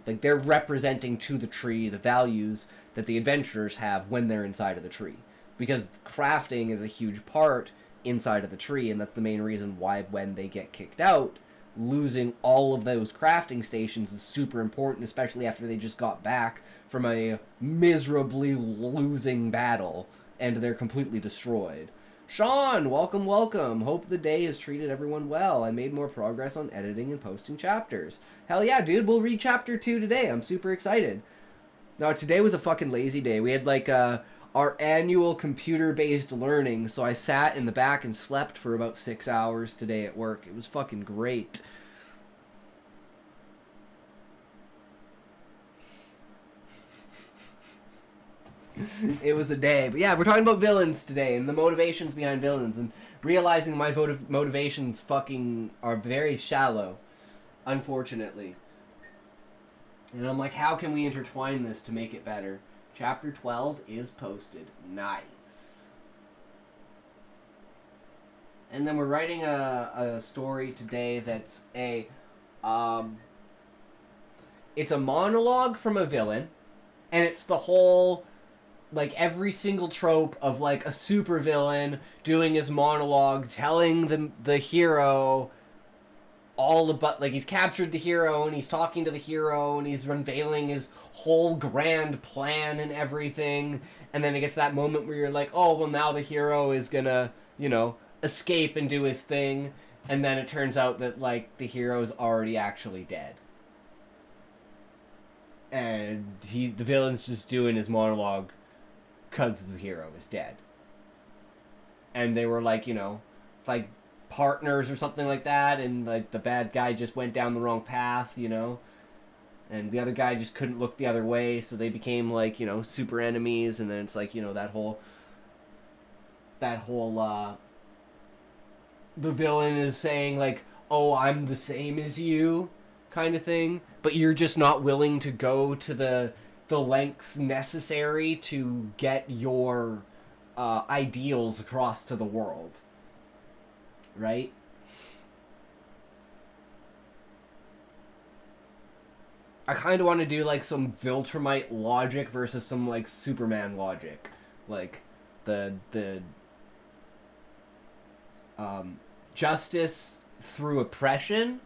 Speaker 1: like, they're representing to the tree the values that the adventurers have when they're inside of the tree. Because crafting is a huge part inside of the tree, and that's the main reason why when they get kicked out, losing all of those crafting stations is super important, especially after they just got back from a miserably losing battle, and they're completely destroyed. Sean, welcome, welcome. Hope the day has treated everyone well. I made more progress on editing and posting chapters. Hell yeah, dude, we'll read chapter 2 today. I'm super excited. No, today was a fucking lazy day. We had, like, our annual computer-based learning, so I sat in the back and slept for about 6 hours today at work. It was fucking great. It was a day. But yeah, we're talking about villains today, and the motivations behind villains, and realizing my motivations fucking are very shallow, unfortunately. And I'm like, how can we intertwine this to make it better? Chapter 12 is posted. Nice. And then we're writing a story today that's it's a monologue from a villain, and it's the whole, like, every single trope of, like, a supervillain doing his monologue, telling the hero all about, like, he's captured the hero, and he's talking to the hero, and he's unveiling his whole grand plan and everything, and then it gets to that moment where you're like, oh, well, now the hero is gonna, you know, escape and do his thing, and then it turns out that, like, the hero's already actually dead. And the villain's just doing his monologue because the hero is dead. And they were, like, you know, like, partners or something like that, and, like, the bad guy just went down the wrong path, you know, and the other guy just couldn't look the other way, so they became, like, you know, super enemies, and then it's like, you know, that whole the villain is saying, like, oh, I'm the same as you, kind of thing, but you're just not willing to go to the lengths necessary to get your ideals across to the world. Right? I kind of want to do, like, some Viltrumite logic versus some, like, Superman logic. Like, the justice through oppression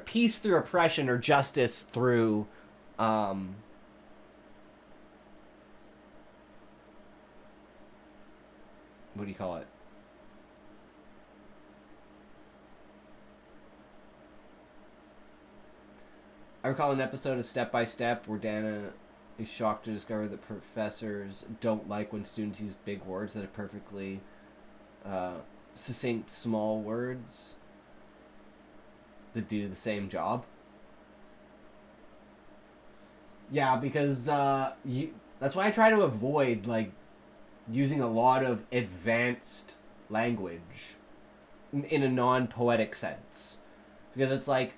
Speaker 1: peace through oppression or justice through, what do you call it? I recall an episode of Step by Step where Dana is shocked to discover that professors don't like when students use big words that are perfectly succinct small words that do the same job. Yeah, because that's why I try to avoid like using a lot of advanced language in a non-poetic sense, because it's like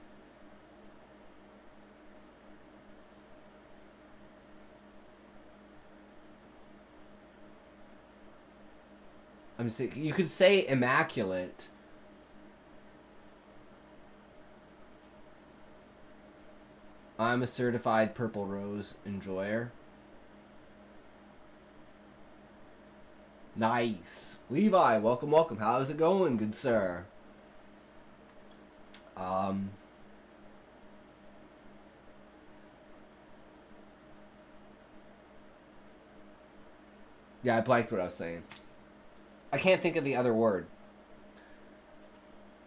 Speaker 1: I'm saying you could say immaculate. I'm a certified Purple Rose enjoyer. Nice. Levi, welcome, welcome. How's it going, good sir? Yeah, I blanked what I was saying. I can't think of the other word.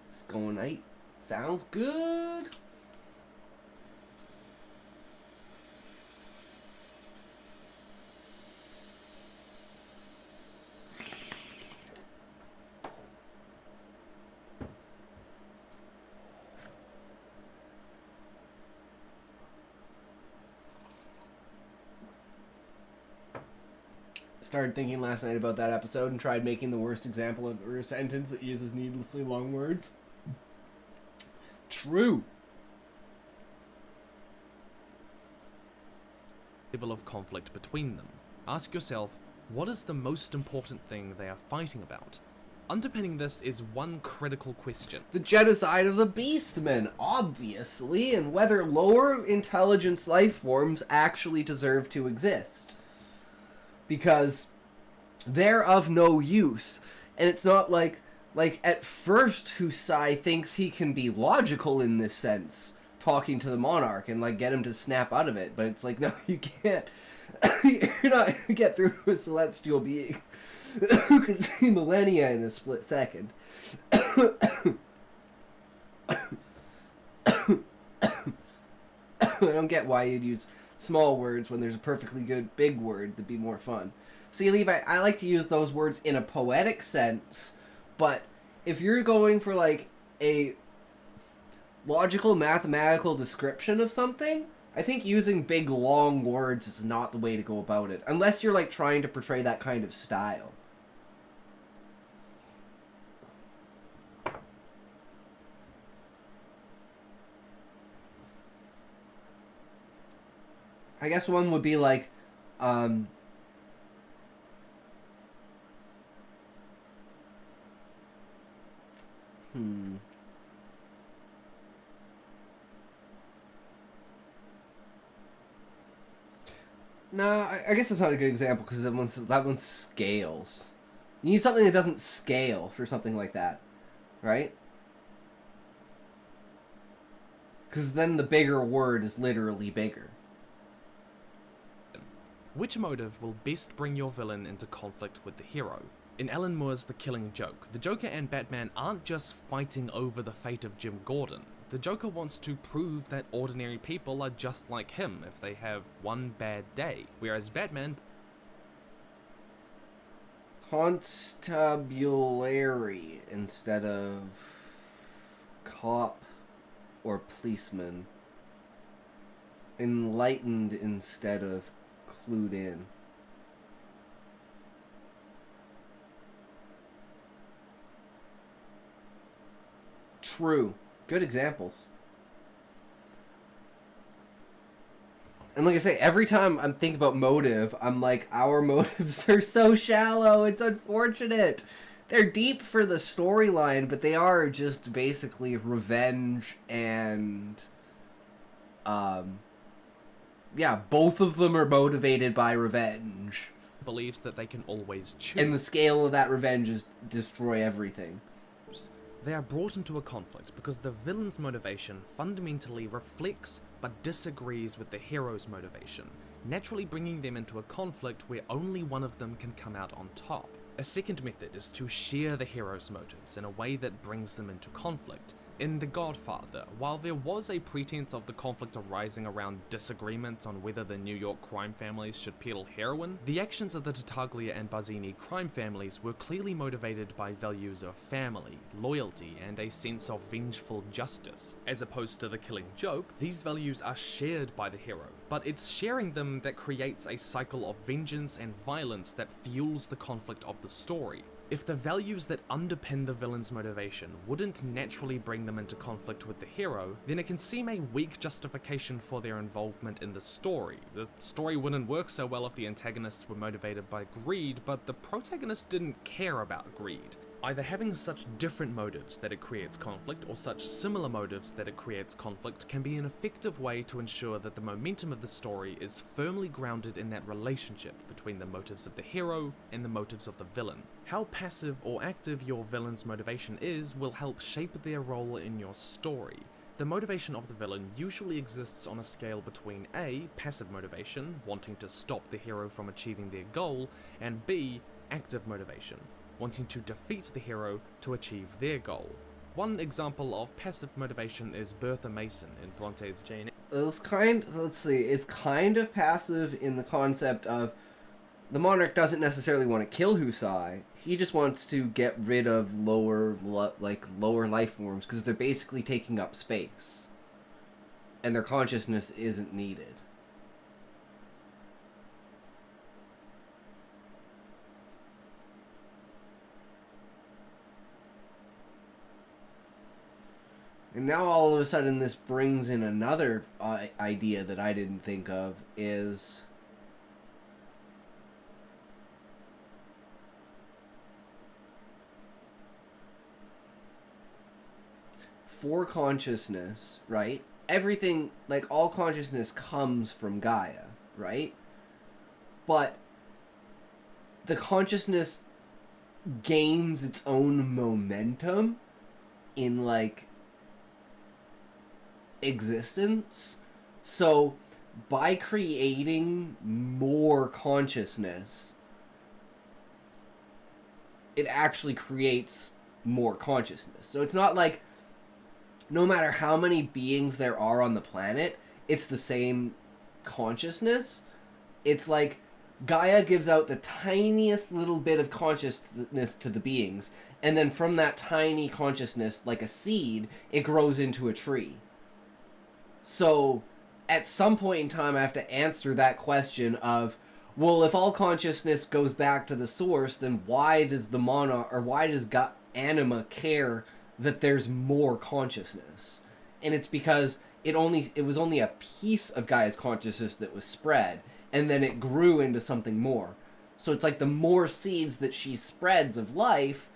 Speaker 1: It's going night. Sounds good. Started thinking last night about that episode and tried making the worst example of a sentence that uses needlessly long words. True.
Speaker 2: Level of conflict between them. Ask yourself, what is the most important thing they are fighting about? Underpinning this is one critical question.
Speaker 1: The genocide of the Beastmen, obviously, and whether lower intelligence life forms actually deserve to exist. Because they're of no use. And it's not like at first Husai thinks he can be logical in this sense, talking to the monarch and like get him to snap out of it, but it's like, no, you can't. You're not gonna get through a celestial being who can see millennia in a split second. I don't get why you'd use small words when there's a perfectly good big word that'd be more fun. See, Levi, I like to use those words in a poetic sense, but if you're going for like a logical mathematical description of something, I think using big long words is not the way to go about it, unless you're like trying to portray that kind of style. I guess one would be like, Nah, I guess that's not a good example because that one scales. You need something that doesn't scale for something like that, right? Because then the bigger word is literally bigger.
Speaker 2: Which motive will best bring your villain into conflict with the hero? In Alan Moore's The Killing Joke, the Joker and Batman aren't just fighting over the fate of Jim Gordon. The Joker wants to prove that ordinary people are just like him if they have one bad day, whereas Batman...
Speaker 1: Constabulary instead of cop or policeman. Enlightened instead of clued in. True. Good examples. And like I say, every time I'm thinking about motive, I'm like, our motives are so shallow. It's unfortunate. They're deep for the storyline, but they are just basically revenge and... yeah, both of them are motivated by revenge.
Speaker 2: believes that they can always choose.
Speaker 1: And the scale of that revenge is destroy everything.
Speaker 2: They are brought into a conflict because the villain's motivation fundamentally reflects but disagrees with the hero's motivation, naturally bringing them into a conflict where only one of them can come out on top. A second method is to share the hero's motives in a way that brings them into conflict. In The Godfather, while there was a pretense of the conflict arising around disagreements on whether the New York crime families should peddle heroin, the actions of the Tartaglia and Bazzini crime families were clearly motivated by values of family, loyalty, and a sense of vengeful justice. As opposed to The Killing Joke, these values are shared by the hero, but it's sharing them that creates a cycle of vengeance and violence that fuels the conflict of the story. If the values that underpin the villain's motivation wouldn't naturally bring them into conflict with the hero, then it can seem a weak justification for their involvement in the story. The story wouldn't work so well if the antagonists were motivated by greed, but the protagonist didn't care about greed. Either having such different motives that it creates conflict, or such similar motives that it creates conflict, can be an effective way to ensure that the momentum of the story is firmly grounded in that relationship between the motives of the hero and the motives of the villain. How passive or active your villain's motivation is will help shape their role in your story. The motivation of the villain usually exists on a scale between A, passive motivation, wanting to stop the hero from achieving their goal, and B, active motivation, wanting to defeat the hero to achieve their goal. One example of passive motivation is Bertha Mason in Bronte's Jane.
Speaker 1: It's kind of passive in the concept of the monarch doesn't necessarily want to kill Husai. He just wants to get rid of lower life forms because they're basically taking up space, and their consciousness isn't needed. And now all of a sudden this brings in another idea that I didn't think of, is for consciousness, right? Everything, like all consciousness comes from Gaia, right? But the consciousness gains its own momentum in like existence. So by creating more consciousness, it actually creates more consciousness. So it's not like no matter how many beings there are on the planet, it's the same consciousness. It's like Gaia gives out the tiniest little bit of consciousness to the beings, and then from that tiny consciousness, like a seed, it grows into a tree. So at some point in time, I have to answer that question of, well, if all consciousness goes back to the source, then why does the monarch, or why does Anima care that there's more consciousness? And it's because it was only a piece of Gaia's consciousness that was spread, and then it grew into something more. So it's like the more seeds that she spreads of life,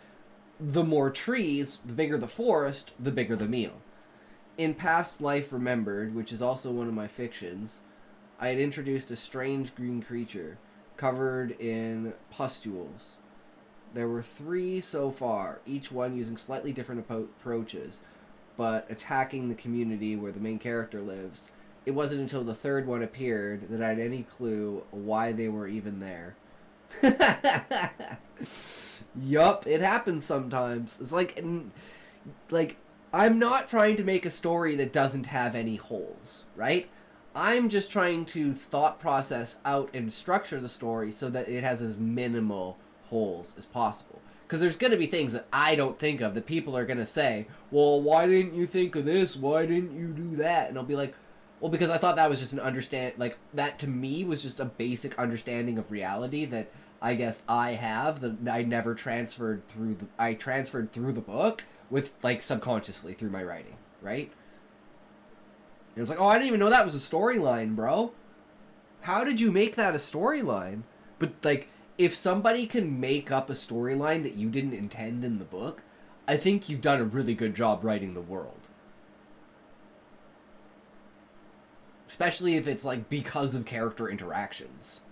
Speaker 1: the more trees, the bigger the forest, the bigger the meal. In Past Life Remembered, which is also one of my fictions, I had introduced a strange green creature covered in pustules. There were 3 so far, each one using slightly different approaches, but attacking the community where the main character lives. It wasn't until the 3rd one appeared that I had any clue why they were even there. Yup, it happens sometimes. It's like, I'm not trying to make a story that doesn't have any holes, right? I'm just trying to thought process out and structure the story so that it has as minimal holes as possible. Because there's going to be things that I don't think of that people are going to say, well, why didn't you think of this? Why didn't you do that? And I'll be like, well, because I thought that was just that to me was just a basic understanding of reality that I guess I have, that I never transferred through I transferred through the book with, like, subconsciously through my writing, right? And it's like, oh, I didn't even know that was a storyline, bro. How did you make that a storyline? But, like, if somebody can make up a storyline that you didn't intend in the book, I think you've done a really good job writing the world. Especially if it's, like, because of character interactions.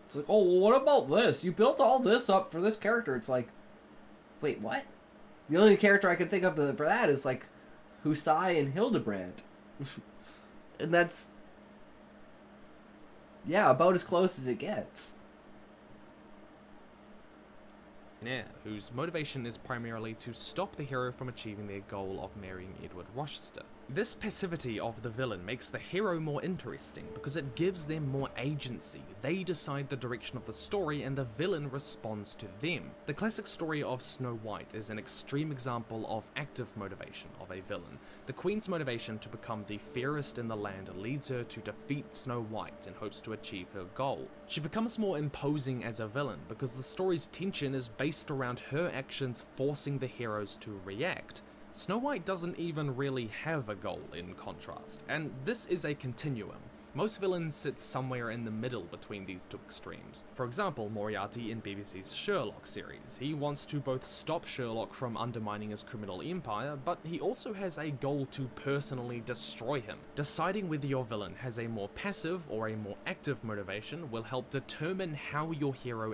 Speaker 1: It's like, oh, well, what about this? You built all this up for this character. It's like, wait, what? The only character I can think of for that is, like, Husai and Hildebrand. And that's, yeah, about as close as it gets.
Speaker 2: Yeah, whose motivation is primarily to stop the hero from achieving their goal of marrying Edward Rochester. This passivity of the villain makes the hero more interesting because it gives them more agency. They decide the direction of the story and the villain responds to them. The classic story of Snow White is an extreme example of active motivation of a villain. The Queen's motivation to become the fairest in the land leads her to defeat Snow White in hopes to achieve her goal. She becomes more imposing as a villain because the story's tension is based around her actions forcing the heroes to react. Snow White doesn't even really have a goal in contrast, and this is a continuum. Most villains sit somewhere in the middle between these two extremes. For example, Moriarty in BBC's Sherlock series. He wants to both stop Sherlock from undermining his criminal empire, but he also has a goal to personally destroy him. Deciding whether your villain has a more passive or a more active motivation will help determine how your hero...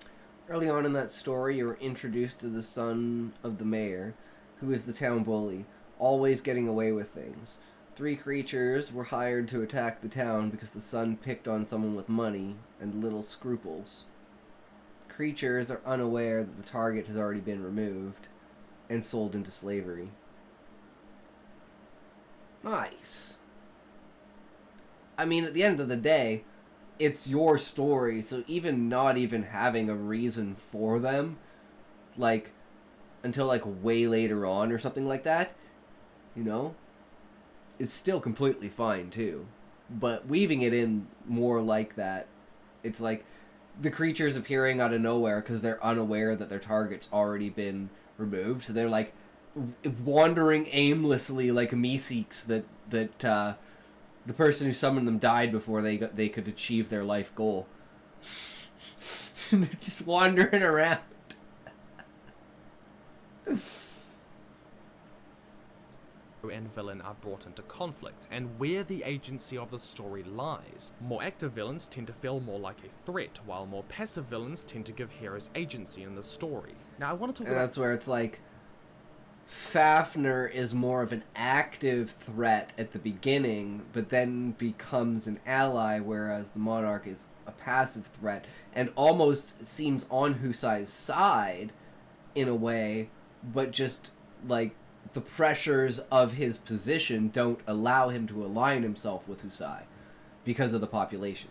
Speaker 1: Early on in that story, you were introduced to the son of the mayor, who is the town bully, always getting away with things. 3 creatures were hired to attack the town because the son picked on someone with money and little scruples. Creatures are unaware that the target has already been removed and sold into slavery. Nice. I mean, at the end of the day, it's your story, so even not even having a reason for them, like, until, like, way later on or something like that, you know, is still completely fine, too. But weaving it in more like that, it's like the creatures appearing out of nowhere because they're unaware that their target's already been removed, so they're, like, wandering aimlessly like Meeseeks that the person who summoned them died before they could achieve their life goal. They're just wandering around.
Speaker 2: And villain are brought into conflict, and where the agency of the story lies. More active villains tend to feel more like a threat, while more passive villains tend to give heroes agency in the story. Now I want to talk about...
Speaker 1: And that's where it's like, Fafnir is more of an active threat at the beginning, but then becomes an ally, whereas the Monarch is a passive threat, and almost seems on Husai's side, in a way, but just, like, the pressures of his position don't allow him to align himself with Husai because of the population.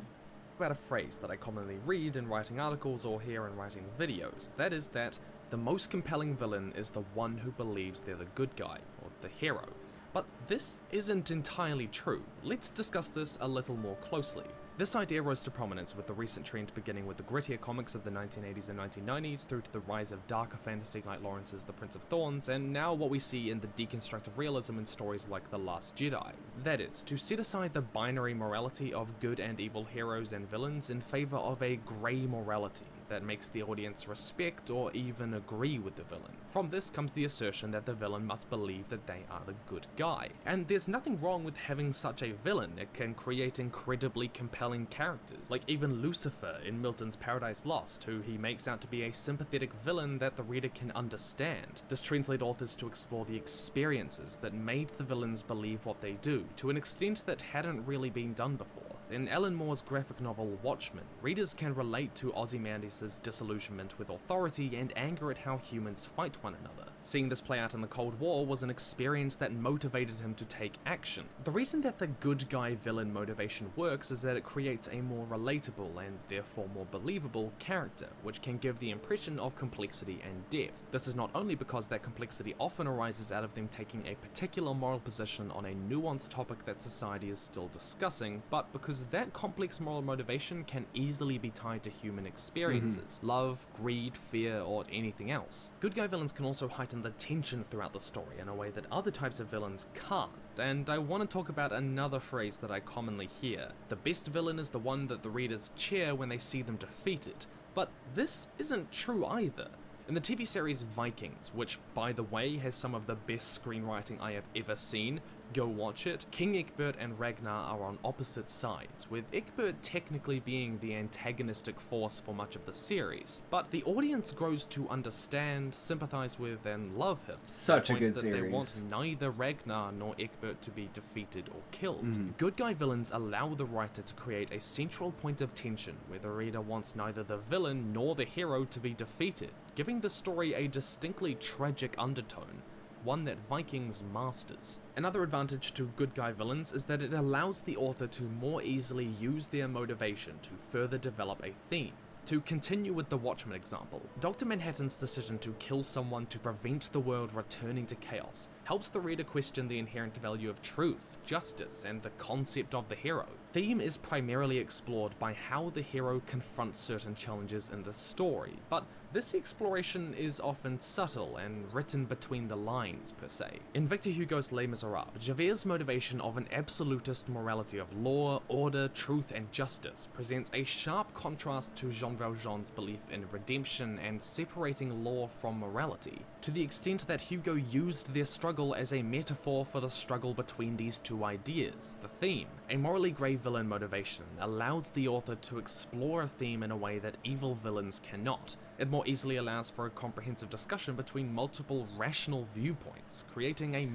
Speaker 2: About a phrase that I commonly read in writing articles or hear in writing videos. That is that the most compelling villain is the one who believes they're the good guy, or the hero. But this isn't entirely true. Let's discuss this a little more closely. This idea rose to prominence with the recent trend beginning with the grittier comics of the 1980s and 1990s through to the rise of darker fantasy like Lawrence's The Prince of Thorns, and now what we see in the deconstructive realism in stories like The Last Jedi. That is, to set aside the binary morality of good and evil heroes and villains in favor of a grey morality that makes the audience respect or even agree with the villain. From this comes the assertion that the villain must believe that they are the good guy. And there's nothing wrong with having such a villain. It can create incredibly compelling characters, like even Lucifer in Milton's Paradise Lost, who he makes out to be a sympathetic villain that the reader can understand. This trend led authors to explore the experiences that made the villains believe what they do, to an extent that hadn't really been done before. In Alan Moore's graphic novel Watchmen, readers can relate to Ozymandias' disillusionment with authority and anger at how humans fight one another. Seeing this play out in the Cold War was an experience that motivated him to take action. The reason that the good guy villain motivation works is that it creates a more relatable and therefore more believable character, which can give the impression of complexity and depth. This is not only because that complexity often arises out of them taking a particular moral position on a nuanced topic that society is still discussing, but because that complex moral motivation can easily be tied to human experiences, love, greed, fear, or anything else. Good guy villains can also heighten the tension throughout the story in a way that other types of villains can't. And I want to talk about another phrase that I commonly hear. The best villain is the one that the readers cheer when they see them defeated. But this isn't true either. In the TV series Vikings, which by the way has some of the best screenwriting I have ever seen, go watch it. King Egbert and Ragnar are on opposite sides, with Egbert technically being the antagonistic force for much of the series, but the audience grows to understand, sympathize with, and love him.
Speaker 1: Such a
Speaker 2: to the
Speaker 1: good
Speaker 2: point that
Speaker 1: series.
Speaker 2: they want neither Ragnar nor Egbert to be defeated or killed. Good guy villains allow the writer to create a central point of tension where the reader wants neither the villain nor the hero to be defeated, giving the story a distinctly tragic undertone, one that Vikings masters. Another advantage to good guy villains is that it allows the author to more easily use their motivation to further develop a theme. To continue with the Watchmen example, Dr. Manhattan's decision to kill someone to prevent the world returning to chaos helps the reader question the inherent value of truth, justice, and the concept of the hero. Theme is primarily explored by how the hero confronts certain challenges in the story, but this exploration is often subtle and written between the lines, per se. In Victor Hugo's Les Miserables, Javert's motivation of an absolutist morality of law, order, truth, and justice presents a sharp contrast to Jean Valjean's belief in redemption and separating law from morality, to the extent that Hugo used their struggle as a metaphor for the struggle between these two ideas, the theme. A morally grey villain motivation allows the author to explore a theme in a way that evil villains cannot. It more easily allows for a comprehensive discussion between multiple rational viewpoints, creating a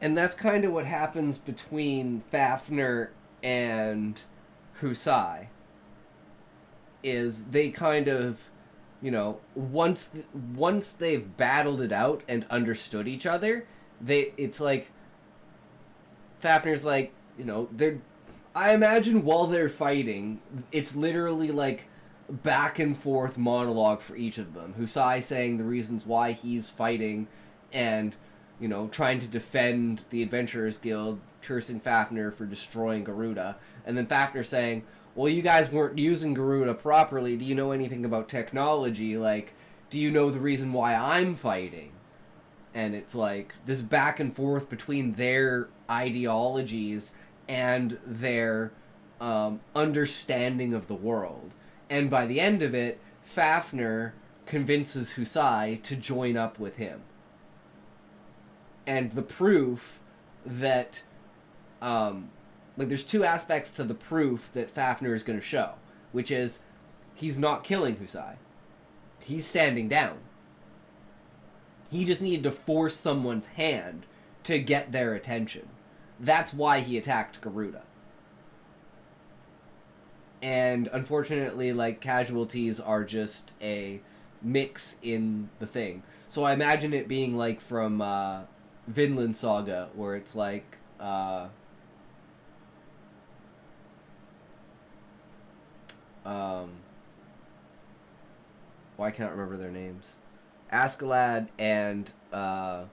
Speaker 1: And that's kind of what happens between Fafnir and Husai. Is they kind of, you know, once they've battled it out and understood each other, it's like Fafnir's like, you know, I imagine while they're fighting, it's literally like back and forth monologue for each of them. Husai saying the reasons why he's fighting and, you know, trying to defend the Adventurers Guild, cursing Fafnir for destroying Garuda, and then Fafnir saying, well, you guys weren't using Garuda properly. Do you know anything about technology? Like, do you know the reason why I'm fighting? And it's like this back and forth between their ideologies and their understanding of the world. And by the end of it, Fafnir convinces Husai to join up with him. And the proof that, like, there's two aspects to the proof that Fafnir is going to show, which is he's not killing Husai. He's standing down. He just needed to force someone's hand to get their attention. That's why he attacked Garuda. And unfortunately, like, casualties are just a mix in the thing. So I imagine it being like from Vinland Saga, where it's like why can't I remember their names? Askeladd and Thorin?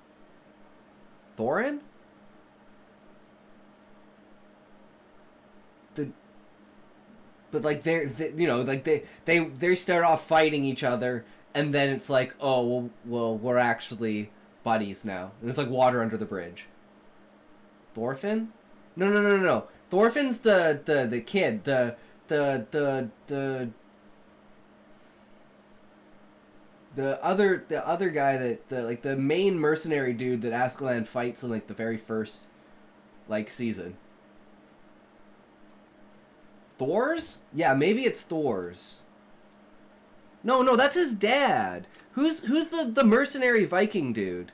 Speaker 1: But like they you know, like they start off fighting each other, and then it's like, oh well we're actually buddies now, and it's like water under the bridge. Thorfinn? No. Thorfinn's the kid, the other guy that the main mercenary dude that Askeladd fights in like the very first like season. Thor's? Yeah, maybe it's Thor's. No, that's his dad. Who's the mercenary Viking dude?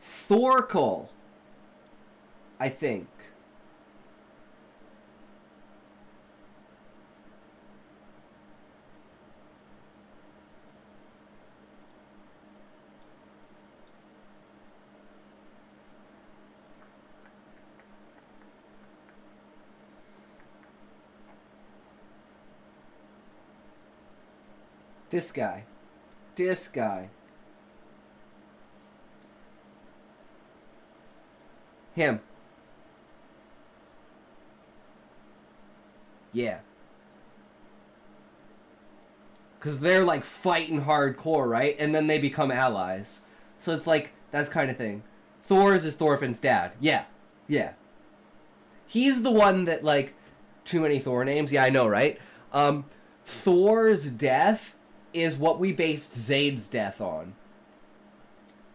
Speaker 1: Thorkel, I think. This guy. Him. Yeah. Because they're like fighting hardcore, right? And then they become allies. So it's like, that's kind of thing. Thor's is Thorfinn's dad. Yeah. He's the one that, like, too many Thor names. Yeah, I know, right? Thor's death is what we based Zayd's death on.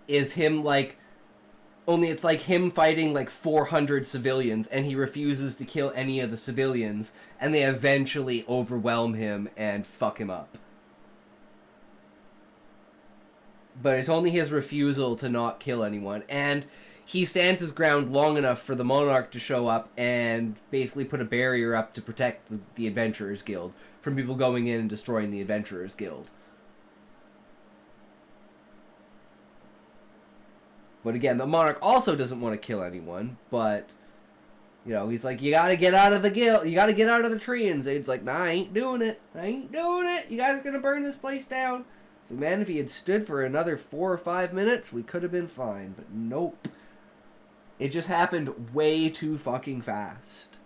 Speaker 1: Is him, like, only it's like him fighting like 400 civilians, and he refuses to kill any of the civilians, and they eventually overwhelm him and fuck him up. But it's only his refusal to not kill anyone, and he stands his ground long enough for the Monarch to show up and basically put a barrier up to protect the Adventurers Guild from people going in and destroying the Adventurers Guild. But again, the Monarch also doesn't want to kill anyone, but, you know, he's like, you gotta get out of the guild, you gotta get out of the tree, and Zayd's like, nah, I ain't doing it, you guys are gonna burn this place down. So man, if he had stood for another 4 or 5 minutes, we could have been fine, but nope. It just happened way too fucking fast.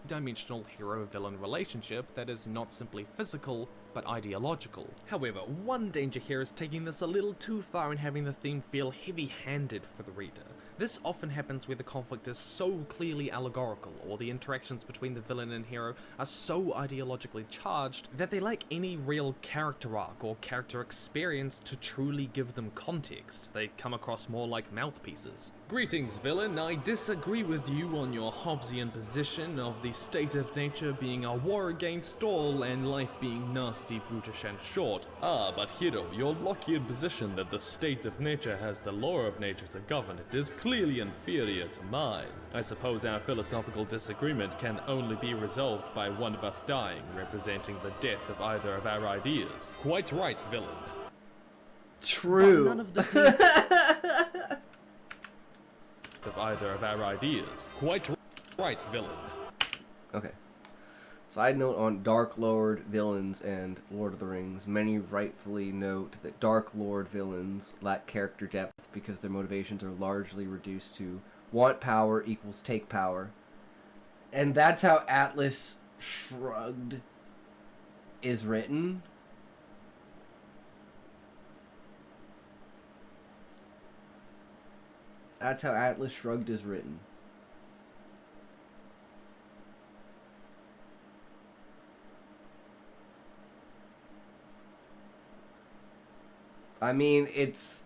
Speaker 2: Dimensional hero-villain relationship that is not simply physical, but ideological. However, one danger here is taking this a little too far and having the theme feel heavy-handed for the reader. This often happens where the conflict is so clearly allegorical, or the interactions between the villain and hero are so ideologically charged that they lack any real character arc or character experience to truly give them context. They come across more like mouthpieces. Greetings, villain. I disagree with you on your Hobbesian position of the state of nature being a war against all and life being nasty, brutish, and short. Ah, but hero, your Lockean position that the state of nature has the law of nature to govern it is clearly inferior to mine. I suppose our philosophical disagreement can only be resolved by one of us dying, representing the death of either of our ideas. Quite right, villain.
Speaker 1: True.
Speaker 2: But none of this of either of our ideas. Quite right, villain.
Speaker 1: Okay. Side note on Dark Lord villains and Lord of the Rings. Many rightfully note that Dark Lord villains lack character depth because their motivations are largely reduced to want power equals take power. And that's how Atlas Shrugged is written. That's how Atlas Shrugged is written. I mean, it's...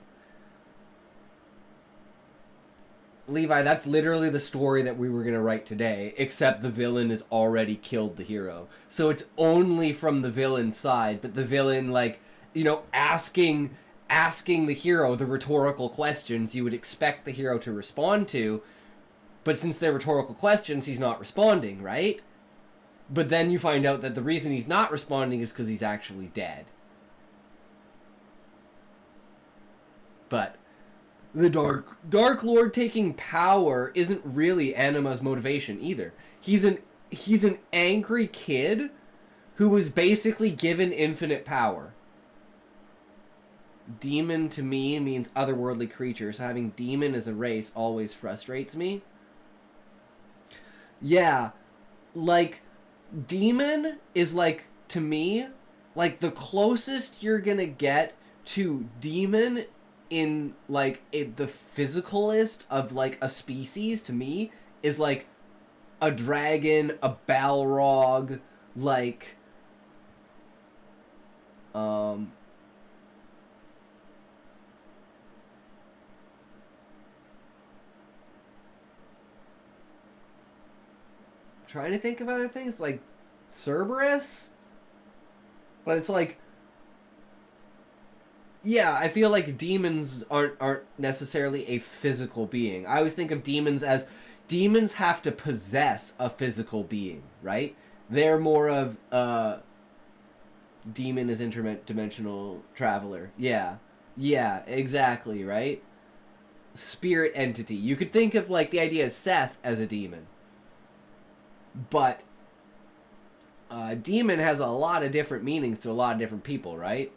Speaker 1: Levi, that's literally the story that we were going to write today, except the villain has already killed the hero. So it's only from the villain's side, but the villain, like, you know, asking the hero the rhetorical questions you would expect the hero to respond to, but since they're rhetorical questions, he's not responding, right? But then you find out that the reason he's not responding is because he's actually dead. But the Dark Lord taking power isn't really Anima's motivation either. He's an angry kid who was basically given infinite power. Demon to me means otherworldly creature, so having demon as a race always frustrates me. Yeah, like, demon is, like, to me, like, the closest you're gonna get to demon in, like, the physicalist of, like, a species, to me, is, like, a dragon, a Balrog, like, trying to think of other things, like Cerberus? But it's like, yeah, I feel like demons aren't necessarily a physical being. I always think of demons as, demons have to possess a physical being, right? They're more of, demon is interdimensional traveler. Yeah, exactly, right? Spirit entity. You could think of, like, the idea of Seth as a demon. But demon has a lot of different meanings to a lot of different people, right?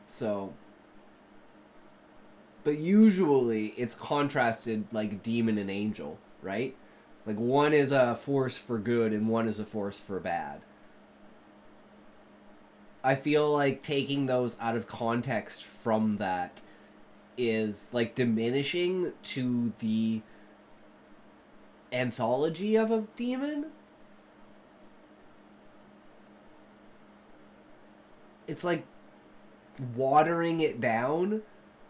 Speaker 1: So, but usually it's contrasted like demon and angel, right? Like one is a force for good and one is a force for bad. I feel like taking those out of context from that is like diminishing to the anthology of a demon. It's like watering it down.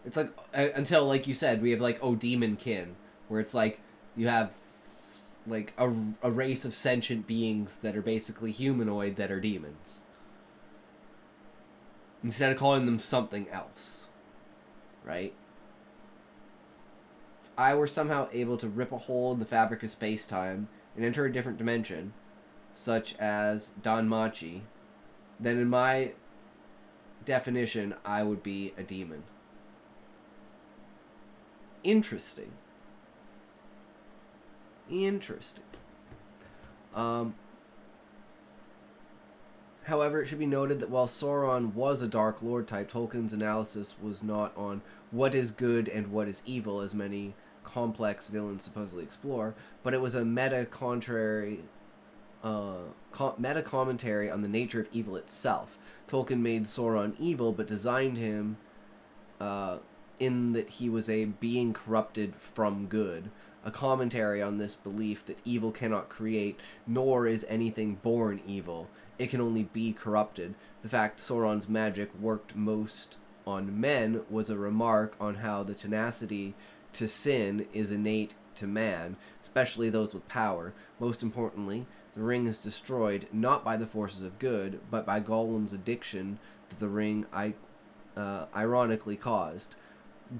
Speaker 1: It's like until, like you said, we have like demonkin, where it's like you have like a race of sentient beings that are basically humanoid that are demons, instead of calling them something else, right? If I were somehow able to rip a hole in the fabric of space-time and enter a different dimension, such as Danmachi, then in my definition, I would be a demon. Interesting. However, it should be noted that while Sauron was a Dark Lord type, Tolkien's analysis was not on what is good and what is evil, as many complex villains supposedly explore, but it was a meta commentary on the nature of evil itself. Tolkien made Sauron evil, but designed him in that he was a being corrupted from good. A commentary on this belief that evil cannot create, nor is anything born evil. It can only be corrupted. The fact Sauron's magic worked most on men was a remark on how the tenacity to sin is innate to man, especially those with power. Most importantly, the ring is destroyed not by the forces of good, but by Gollum's addiction that the ring ironically caused.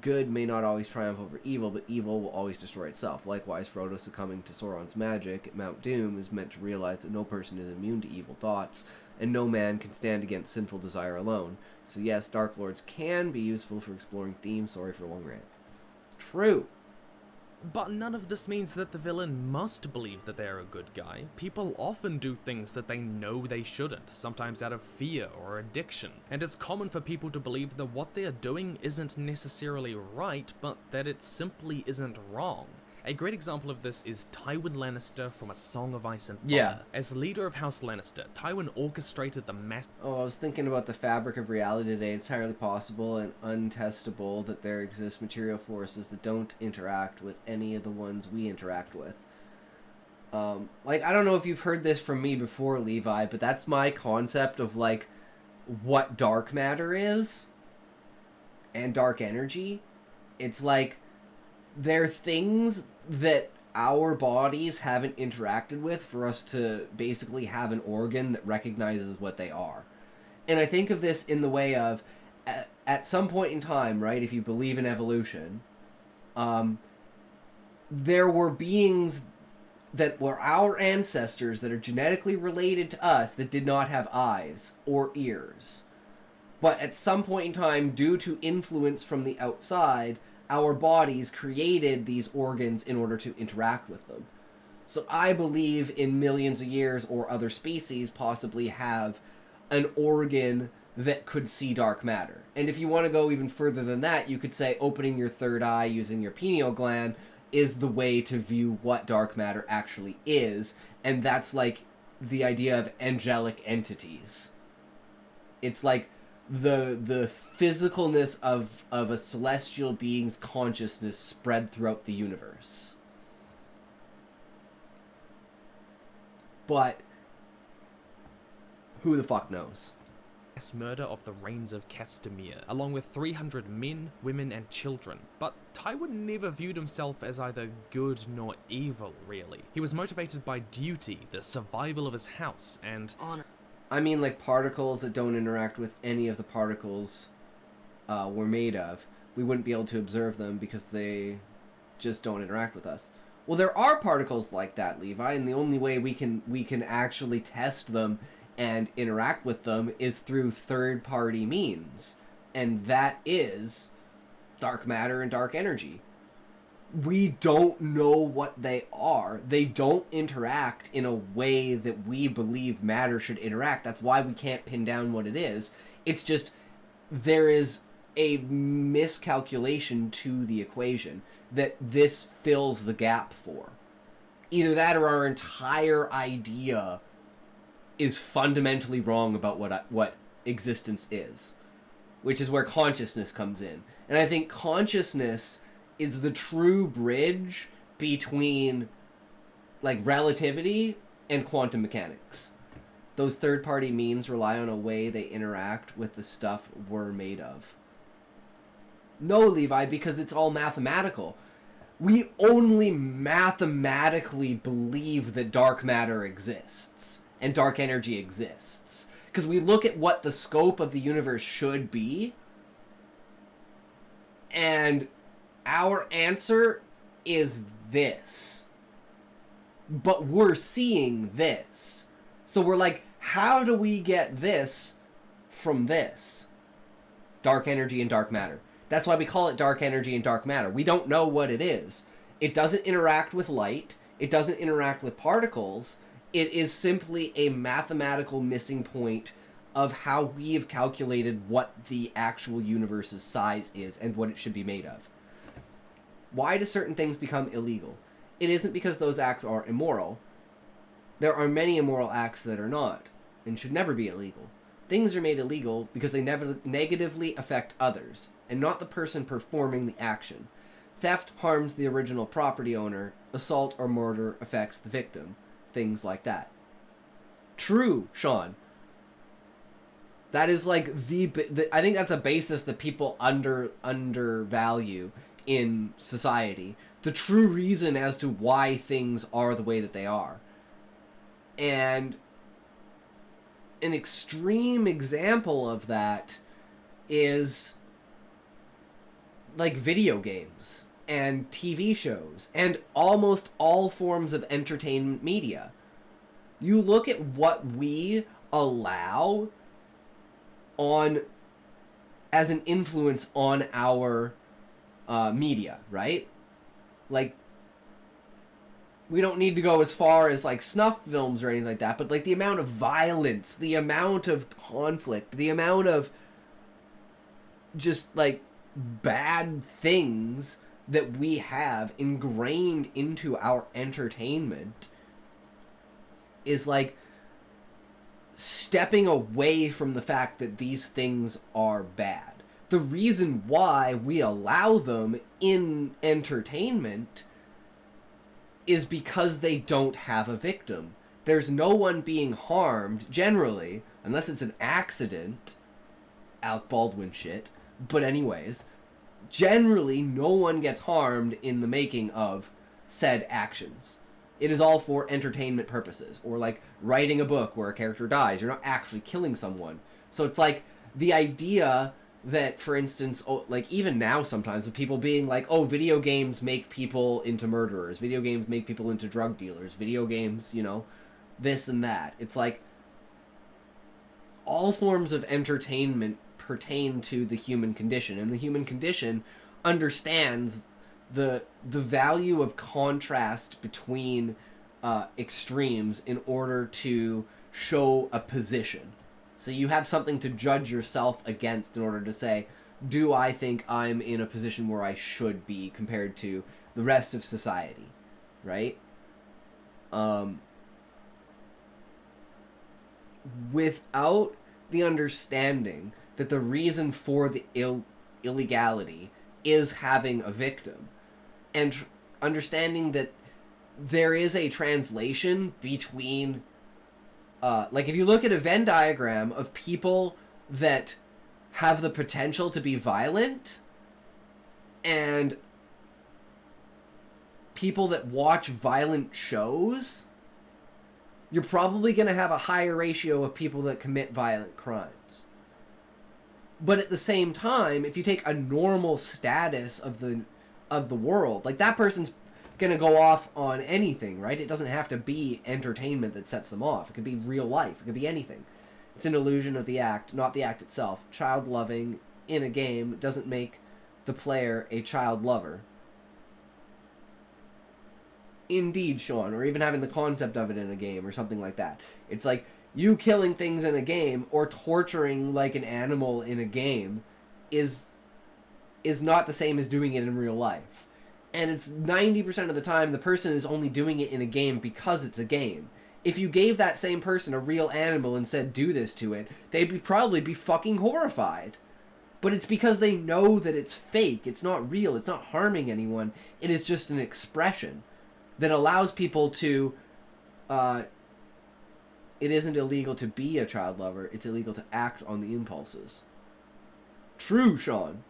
Speaker 1: Good may not always triumph over evil, but evil will always destroy itself. Likewise, Frodo succumbing to Sauron's magic at Mount Doom is meant to realize that no person is immune to evil thoughts, and no man can stand against sinful desire alone. So yes, Dark Lords can be useful for exploring themes. Sorry for long rant. True.
Speaker 2: But none of this means that the villain must believe that they're a good guy. People often do things that they know they shouldn't, sometimes out of fear or addiction. And it's common for people to believe that what they're doing isn't necessarily right, but that it simply isn't wrong. A great example of this is Tywin Lannister from A Song of Ice and Fire.
Speaker 1: Yeah.
Speaker 2: As leader of House Lannister, Tywin orchestrated the mass.
Speaker 1: Oh, I was thinking about the fabric of reality today. It's entirely possible and untestable that there exist material forces that don't interact with any of the ones we interact with. Like, I don't know if you've heard this from me before, Levi, but that's my concept of, like, what dark matter is and dark energy. It's like, they're things that our bodies haven't interacted with for us to basically have an organ that recognizes what they are. And I think of this in the way of, at some point in time, right, if you believe in evolution, there were beings that were our ancestors that are genetically related to us that did not have eyes or ears. But at some point in time, due to influence from the outside, our bodies created these organs in order to interact with them. So I believe in millions of years or other species possibly have an organ that could see dark matter. And if you want to go even further than that, you could say opening your third eye using your pineal gland is the way to view what dark matter actually is. And that's like the idea of angelic entities. It's like the physicalness of a celestial being's consciousness spread throughout the universe. But who the fuck knows?
Speaker 2: Murder of the Rains of Castamere, along with 300 men, women, and children. But Tywin never viewed himself as either good nor evil, really. He was motivated by duty, the survival of his house, and honor.
Speaker 1: I mean, like, particles that don't interact with any of the particles we're made of. We wouldn't be able to observe them because they just don't interact with us. Well, there are particles like that, Levi, and the only way we can actually test them and interact with them is through third-party means. And that is dark matter and dark energy. We don't know what they are. They don't interact in a way that we believe matter should interact. That's why we can't pin down what it is. It's just there is a miscalculation to the equation that this fills the gap for. Either that or our entire idea is fundamentally wrong about what existence is. which is where consciousness comes in. And I think consciousness is the true bridge between, like, relativity and quantum mechanics. Those third-party means rely on a way they interact with the stuff we're made of. No, Levi, because it's all mathematical. We only mathematically believe that dark matter exists and dark energy exists. Because we look at what the scope of the universe should be, and our answer is this. But we're seeing this. So we're like, how do we get this from this? Dark energy and dark matter. That's why we call it dark energy and dark matter. We don't know what it is. It doesn't interact with light. It doesn't interact with particles. It is simply a mathematical missing point of how we have calculated what the actual universe's size is and what it should be made of. Why do certain things become illegal? It isn't because those acts are immoral. There are many immoral acts that are not, and should never be illegal. Things are made illegal because they never negatively affect others, and not the person performing the action. Theft harms the original property owner. Assault or murder affects the victim. Things like that. True, Sean. That is like I think that's a basis that people undervalue in society. The true reason as to why things are the way that they are. And an extreme example of that is like video games and TV shows and almost all forms of entertainment media. You look at what we allow on as an influence on our media, right? Like, we don't need to go as far as like snuff films or anything like that, but like the amount of violence, the amount of conflict, the amount of just like bad things that we have ingrained into our entertainment is like stepping away from the fact that these things are bad. The reason why we allow them in entertainment is because they don't have a victim. There's no one being harmed, generally, unless it's an accident. Alec Baldwin shit. But anyways, generally no one gets harmed in the making of said actions. It is all for entertainment purposes. Or like writing a book where a character dies. You're not actually killing someone. So it's like the idea that, for instance, like even now sometimes with people being like, oh, video games make people into murderers, video games make people into drug dealers, video games, you know, this and that. It's like all forms of entertainment pertain to the human condition, and the human condition understands the value of contrast between extremes in order to show a position. So you have something to judge yourself against in order to say, do I think I'm in a position where I should be compared to the rest of society, right? Without the understanding that the reason for the illegality is having a victim, and understanding that there is a translation between like if you look at a Venn diagram of people that have the potential to be violent and people that watch violent shows, you're probably going to have a higher ratio of people that commit violent crimes. But at the same time, if you take a normal status of the world, like that person's going to go off on anything, right? It doesn't have to be entertainment that sets them off. It could be real life. It could be anything. It's an illusion of the act, not the act itself. Child loving in a game doesn't make the player a child lover. Indeed, Sean, or even having the concept of it in a game or something like that. It's like you killing things in a game or torturing like an animal in a game is not the same as doing it in real life. And it's 90% of the time the person is only doing it in a game because it's a game. If you gave that same person a real animal and said do this to it, they'd probably be fucking horrified. But it's because they know that it's fake. It's not real. It's not harming anyone. It is just an expression that allows people to... it isn't illegal to be a child lover. It's illegal to act on the impulses. True, Sean.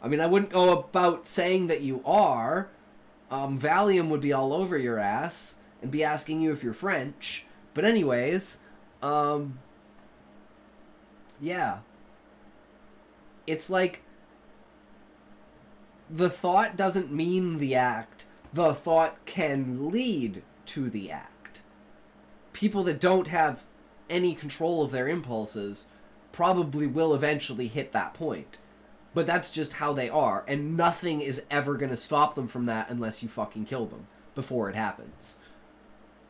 Speaker 1: I mean, I wouldn't go about saying that you are. Valium would be all over your ass and be asking you if you're French. But anyways, yeah. It's like, the thought doesn't mean the act. The thought can lead to the act. People that don't have any control of their impulses probably will eventually hit that point. But that's just how they are, and nothing is ever going to stop them from that unless you fucking kill them before it happens.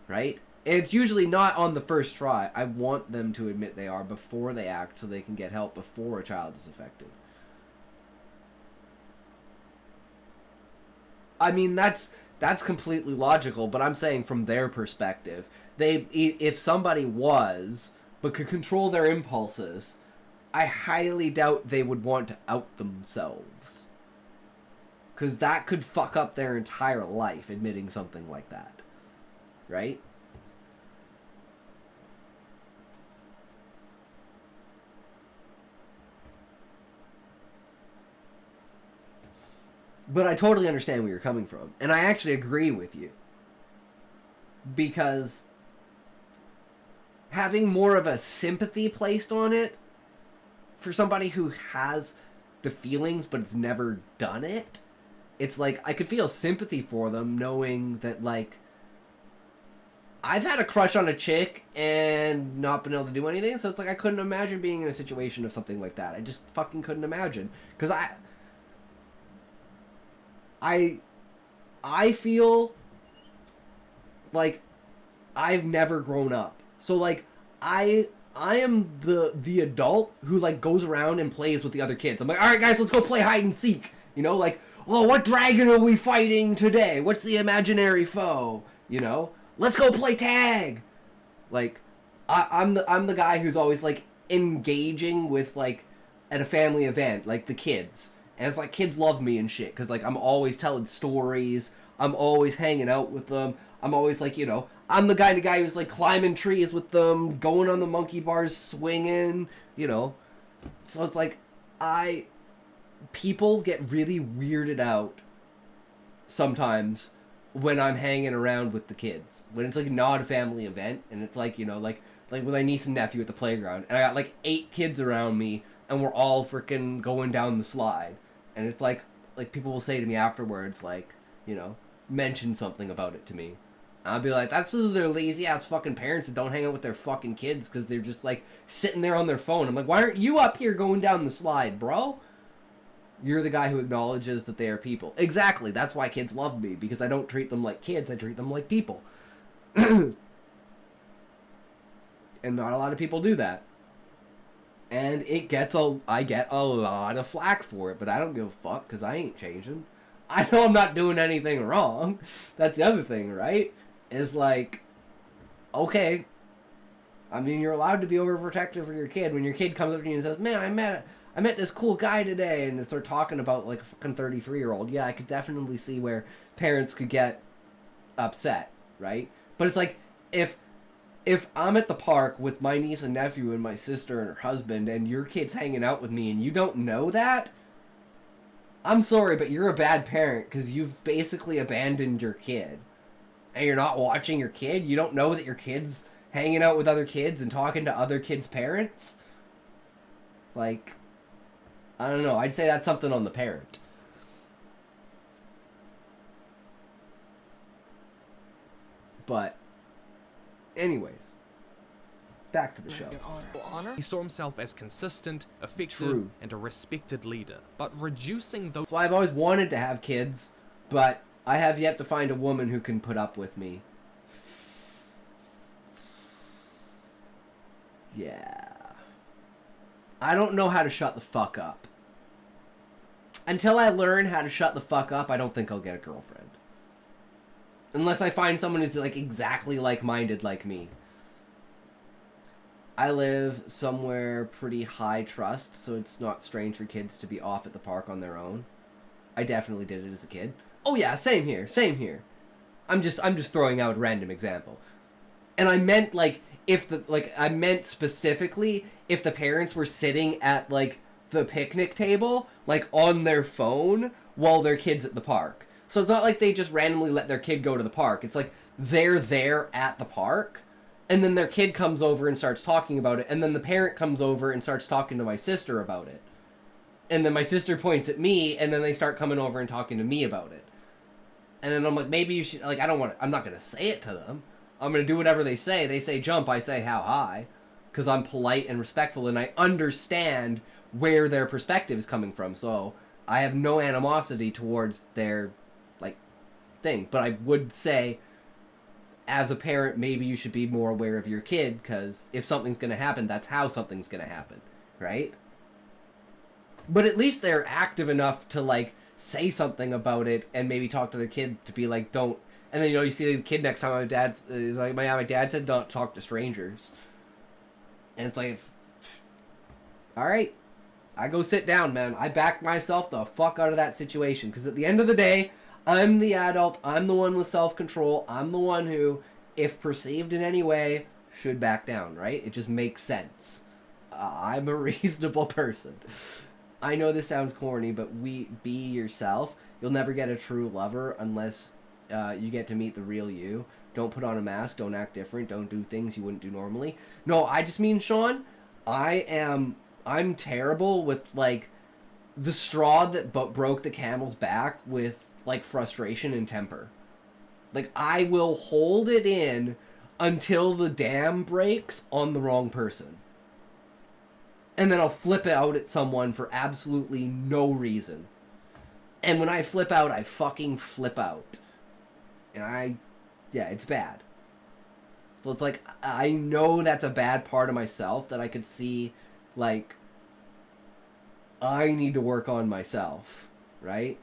Speaker 1: Right? And it's usually not on the first try. I want them to admit they are before they act so they can get help before a child is affected. I mean, that's completely logical, but I'm saying from their perspective. If somebody was, but could control their impulses, I highly doubt they would want to out themselves. Because that could fuck up their entire life, admitting something like that. Right? But I totally understand where you're coming from. And I actually agree with you. Because having more of a sympathy placed on it for somebody who has the feelings but has never done it, it's like I could feel sympathy for them knowing that, like, I've had a crush on a chick and not been able to do anything, so it's like I couldn't imagine being in a situation of something like that. I just fucking couldn't imagine. Because I feel like I've never grown up. So, like, I am the adult who, like, goes around and plays with the other kids. I'm like, alright guys, let's go play hide and seek. You know, like, oh, what dragon are we fighting today? What's the imaginary foe? You know? Let's go play tag! Like, I'm the guy who's always, like, engaging with, like, at a family event, like, the kids. And it's like, kids love me and shit, because, like, I'm always telling stories, I'm always hanging out with them, I'm always, like, you know, I'm the guy who's, like, climbing trees with them, going on the monkey bars, swinging, you know. So it's like, people get really weirded out sometimes when I'm hanging around with the kids. When it's, like, not a family event, and it's, like, you know, like with my niece and nephew at the playground, and I got, like, 8 kids around me, and we're all freaking going down the slide. And it's like people will say to me afterwards, like, you know, mention something about it to me. And I'll be like, that's just their lazy-ass fucking parents that don't hang out with their fucking kids because they're just, like, sitting there on their phone. I'm like, why aren't you up here going down the slide, bro? You're the guy who acknowledges that they are people. Exactly, that's why kids love me, because I don't treat them like kids, I treat them like people. And not a lot of people do that. And I get a lot of flack for it, but I don't give a fuck, because I ain't changing. I know I'm not doing anything wrong. That's the other thing, right? Is like, okay, I mean, you're allowed to be overprotective for your kid. When your kid comes up to you and says, man, I met this cool guy today, and they start talking about, like, a fucking 33-year-old, yeah, I could definitely see where parents could get upset, right? But it's like, if I'm at the park with my niece and nephew and my sister and her husband, and your kid's hanging out with me and you don't know that, I'm sorry, but you're a bad parent because you've basically abandoned your kid. And you're not watching your kid? You don't know that your kid's hanging out with other kids and talking to other kids' parents? Like, I don't know. I'd say that's something on the parent. But anyways, back to the show.
Speaker 2: He saw himself as consistent, effective,
Speaker 1: True.
Speaker 2: and a respected leader, but reducing those...
Speaker 1: So I've always wanted to have kids, but I have yet to find a woman who can put up with me. Yeah. I don't know how to shut the fuck up. Until I learn how to shut the fuck up, I don't think I'll get a girlfriend. Unless I find someone who's, like, exactly like-minded like me. I live somewhere pretty high trust, so it's not strange for kids to be off at the park on their own. I definitely did it as a kid. Oh yeah, same here, same here. I'm just throwing out a random example. And I meant like I meant specifically if the parents were sitting at like the picnic table like on their phone while their kid's at the park. So it's not like they just randomly let their kid go to the park. It's like they're there at the park, and then their kid comes over and starts talking about it, and then the parent comes over and starts talking to my sister about it. And then my sister points at me, and then they start coming over and talking to me about it. And then I'm like, maybe you should, like, I'm not going to say it to them. I'm going to do whatever they say. They say jump, I say how high. Because I'm polite and respectful, and I understand where their perspective is coming from. So I have no animosity towards their, like, thing. But I would say, as a parent, maybe you should be more aware of your kid, because if something's going to happen, that's how something's going to happen, right? But at least they're active enough to, like, say something about it and maybe talk to their kid to be like, don't. And then, you see the kid next time, my dad said don't talk to strangers. And it's like, all right, I go sit down, man. I back myself the fuck out of that situation. Because at the end of the day, I'm the adult. I'm the one with self-control. I'm the one who, if perceived in any way, should back down, right? It just makes sense. I'm a reasonable person. I know this sounds corny, but be yourself. You'll never get a true lover unless you get to meet the real you. Don't put on a mask. Don't act different. Don't do things you wouldn't do normally. No, I just mean, Sean, I'm terrible with, like, the straw that broke the camel's back with, like, frustration and temper. Like, I will hold it in until the dam breaks on the wrong person. And then I'll flip out at someone for absolutely no reason. And when I flip out, I fucking flip out. And yeah, it's bad. So it's like, I know that's a bad part of myself that I could see, like, I need to work on myself, right?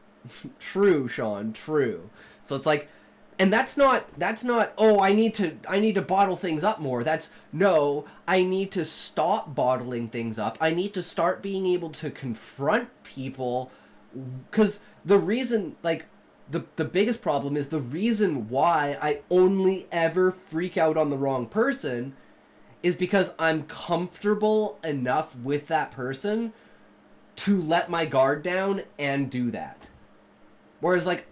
Speaker 1: True, Sean, true. So it's like, and that's not, oh, I need to bottle things up more. That's, no, I need to stop bottling things up. I need to start being able to confront people, because the reason, like, the biggest problem is the reason why I only ever freak out on the wrong person is because I'm comfortable enough with that person to let my guard down and do that. Whereas, like,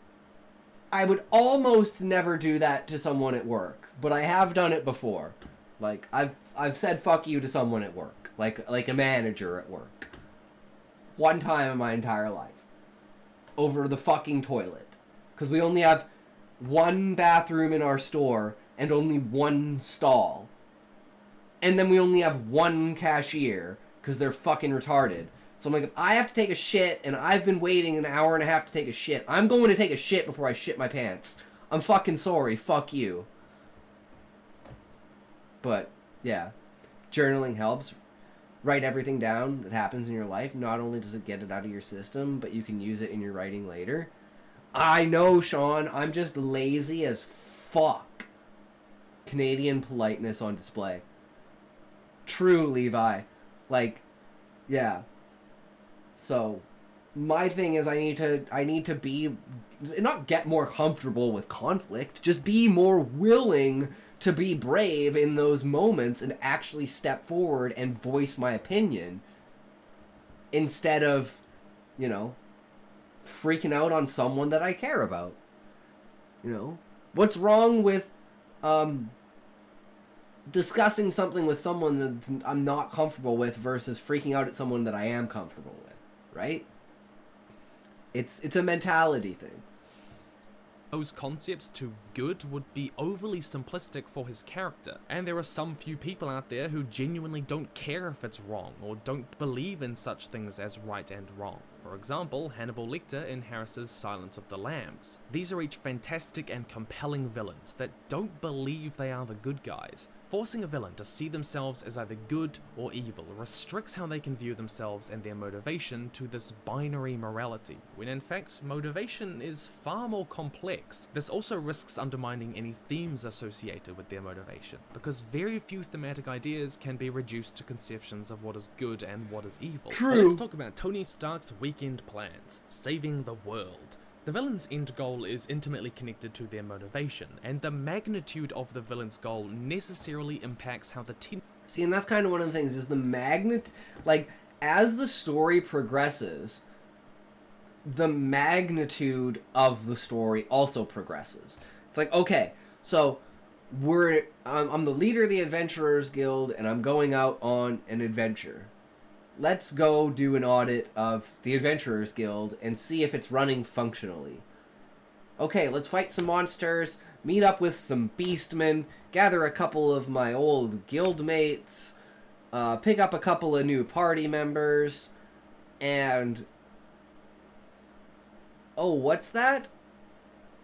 Speaker 1: I would almost never do that to someone at work, but I have done it before. Like, I've said fuck you to someone at work, like a manager at work. One time in my entire life. Over the fucking toilet. Because we only have one bathroom in our store and only one stall. And then we only have one cashier because they're fucking retarded. So I'm like, if I have to take a shit and I've been waiting an hour and a half to take a shit, I'm going to take a shit before I shit my pants. I'm fucking sorry. Fuck you. But, yeah. Journaling helps. Write everything down that happens in your life. Not only does it get it out of your system, but you can use it in your writing later. I know, Sean. I'm just lazy as fuck. Canadian politeness on display. True, Levi. Like, yeah. So, my thing is I need to be, not get more comfortable with conflict, just be more willing to be brave in those moments and actually step forward and voice my opinion instead of, you know, freaking out on someone that I care about. You know? What's wrong with discussing something with someone that I'm not comfortable with versus freaking out at someone that I am comfortable with, right? It's a mentality thing.
Speaker 2: Those concepts too good would be overly simplistic for his character, and there are some few people out there who genuinely don't care if it's wrong, or don't believe in such things as right and wrong, for For example, Hannibal Lecter in Harris's Silence of the Lambs. These are each fantastic and compelling villains that don't believe they are the good guys. Forcing a villain to see themselves as either good or evil restricts how they can view themselves and their motivation to this binary morality, when in fact motivation is far more complex. This also risks undermining any themes associated with their motivation, because very few thematic ideas can be reduced to conceptions of what is good and what is evil.
Speaker 1: True.
Speaker 2: But let's talk about Tony Stark's weekend plans, saving the world. The villain's end goal is intimately connected to their motivation, and the magnitude of the villain's goal necessarily impacts how the team...
Speaker 1: See, and that's kind of one of the things, is the like, as the story progresses, the magnitude of the story also progresses. It's like, okay, so I'm the leader of the Adventurers Guild, and I'm going out on an adventure. Let's go do an audit of the Adventurers Guild and see if it's running functionally. Okay, let's fight some monsters, meet up with some beastmen, gather a couple of my old guildmates, pick up a couple of new party members, and... Oh, what's that?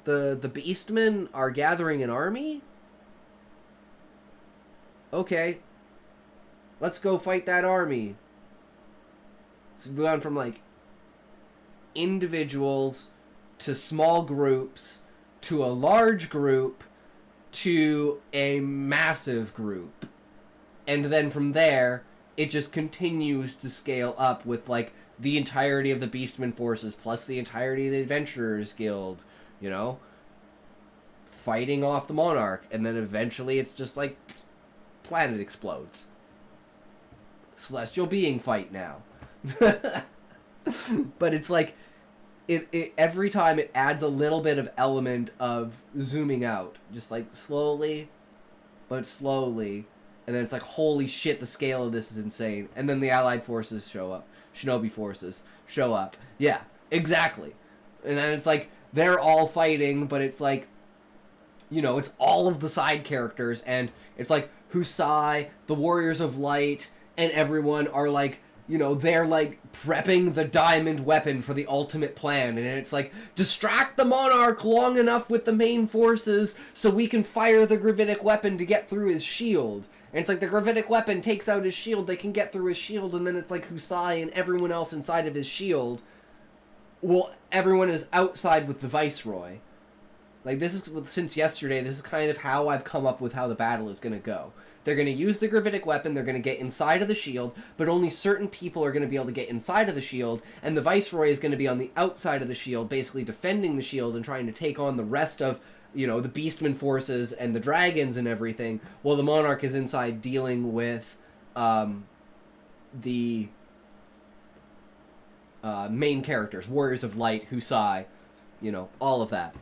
Speaker 1: The beastmen are gathering an army? Okay. Let's go fight that army. So we've gone from, like, individuals to small groups to a large group to a massive group. And then from there, it just continues to scale up with, like, the entirety of the Beastmen forces plus the entirety of the Adventurers Guild, you know? Fighting off the Monarch. And then eventually it's just, like, planet explodes. Celestial being fight now. But it's like it every time it adds a little bit of element of zooming out, just like slowly but slowly, and then it's like, holy shit, the scale of this is insane. And then the Allied forces show up, Shinobi forces show up, yeah, exactly. And then it's like they're all fighting, but it's like, you know, it's all of the side characters, and it's like Husai, the Warriors of Light, and everyone are like, you know, they're, like, prepping the diamond weapon for the ultimate plan. And it's like, distract the Monarch long enough with the main forces so we can fire the gravitic weapon to get through his shield. And it's like, the gravitic weapon takes out his shield, they can get through his shield, and then it's like Husai and everyone else inside of his shield. Well, everyone is outside with the Viceroy. Like, this is, since yesterday, this is kind of how I've come up with how the battle is going to go. They're going to use the gravitic weapon, they're going to get inside of the shield, but only certain people are going to be able to get inside of the shield, and the Viceroy is going to be on the outside of the shield, basically defending the shield and trying to take on the rest of, you know, the Beastmen forces and the dragons and everything, while the Monarch is inside dealing with the main characters, Warriors of Light, Husai, you know, all of that.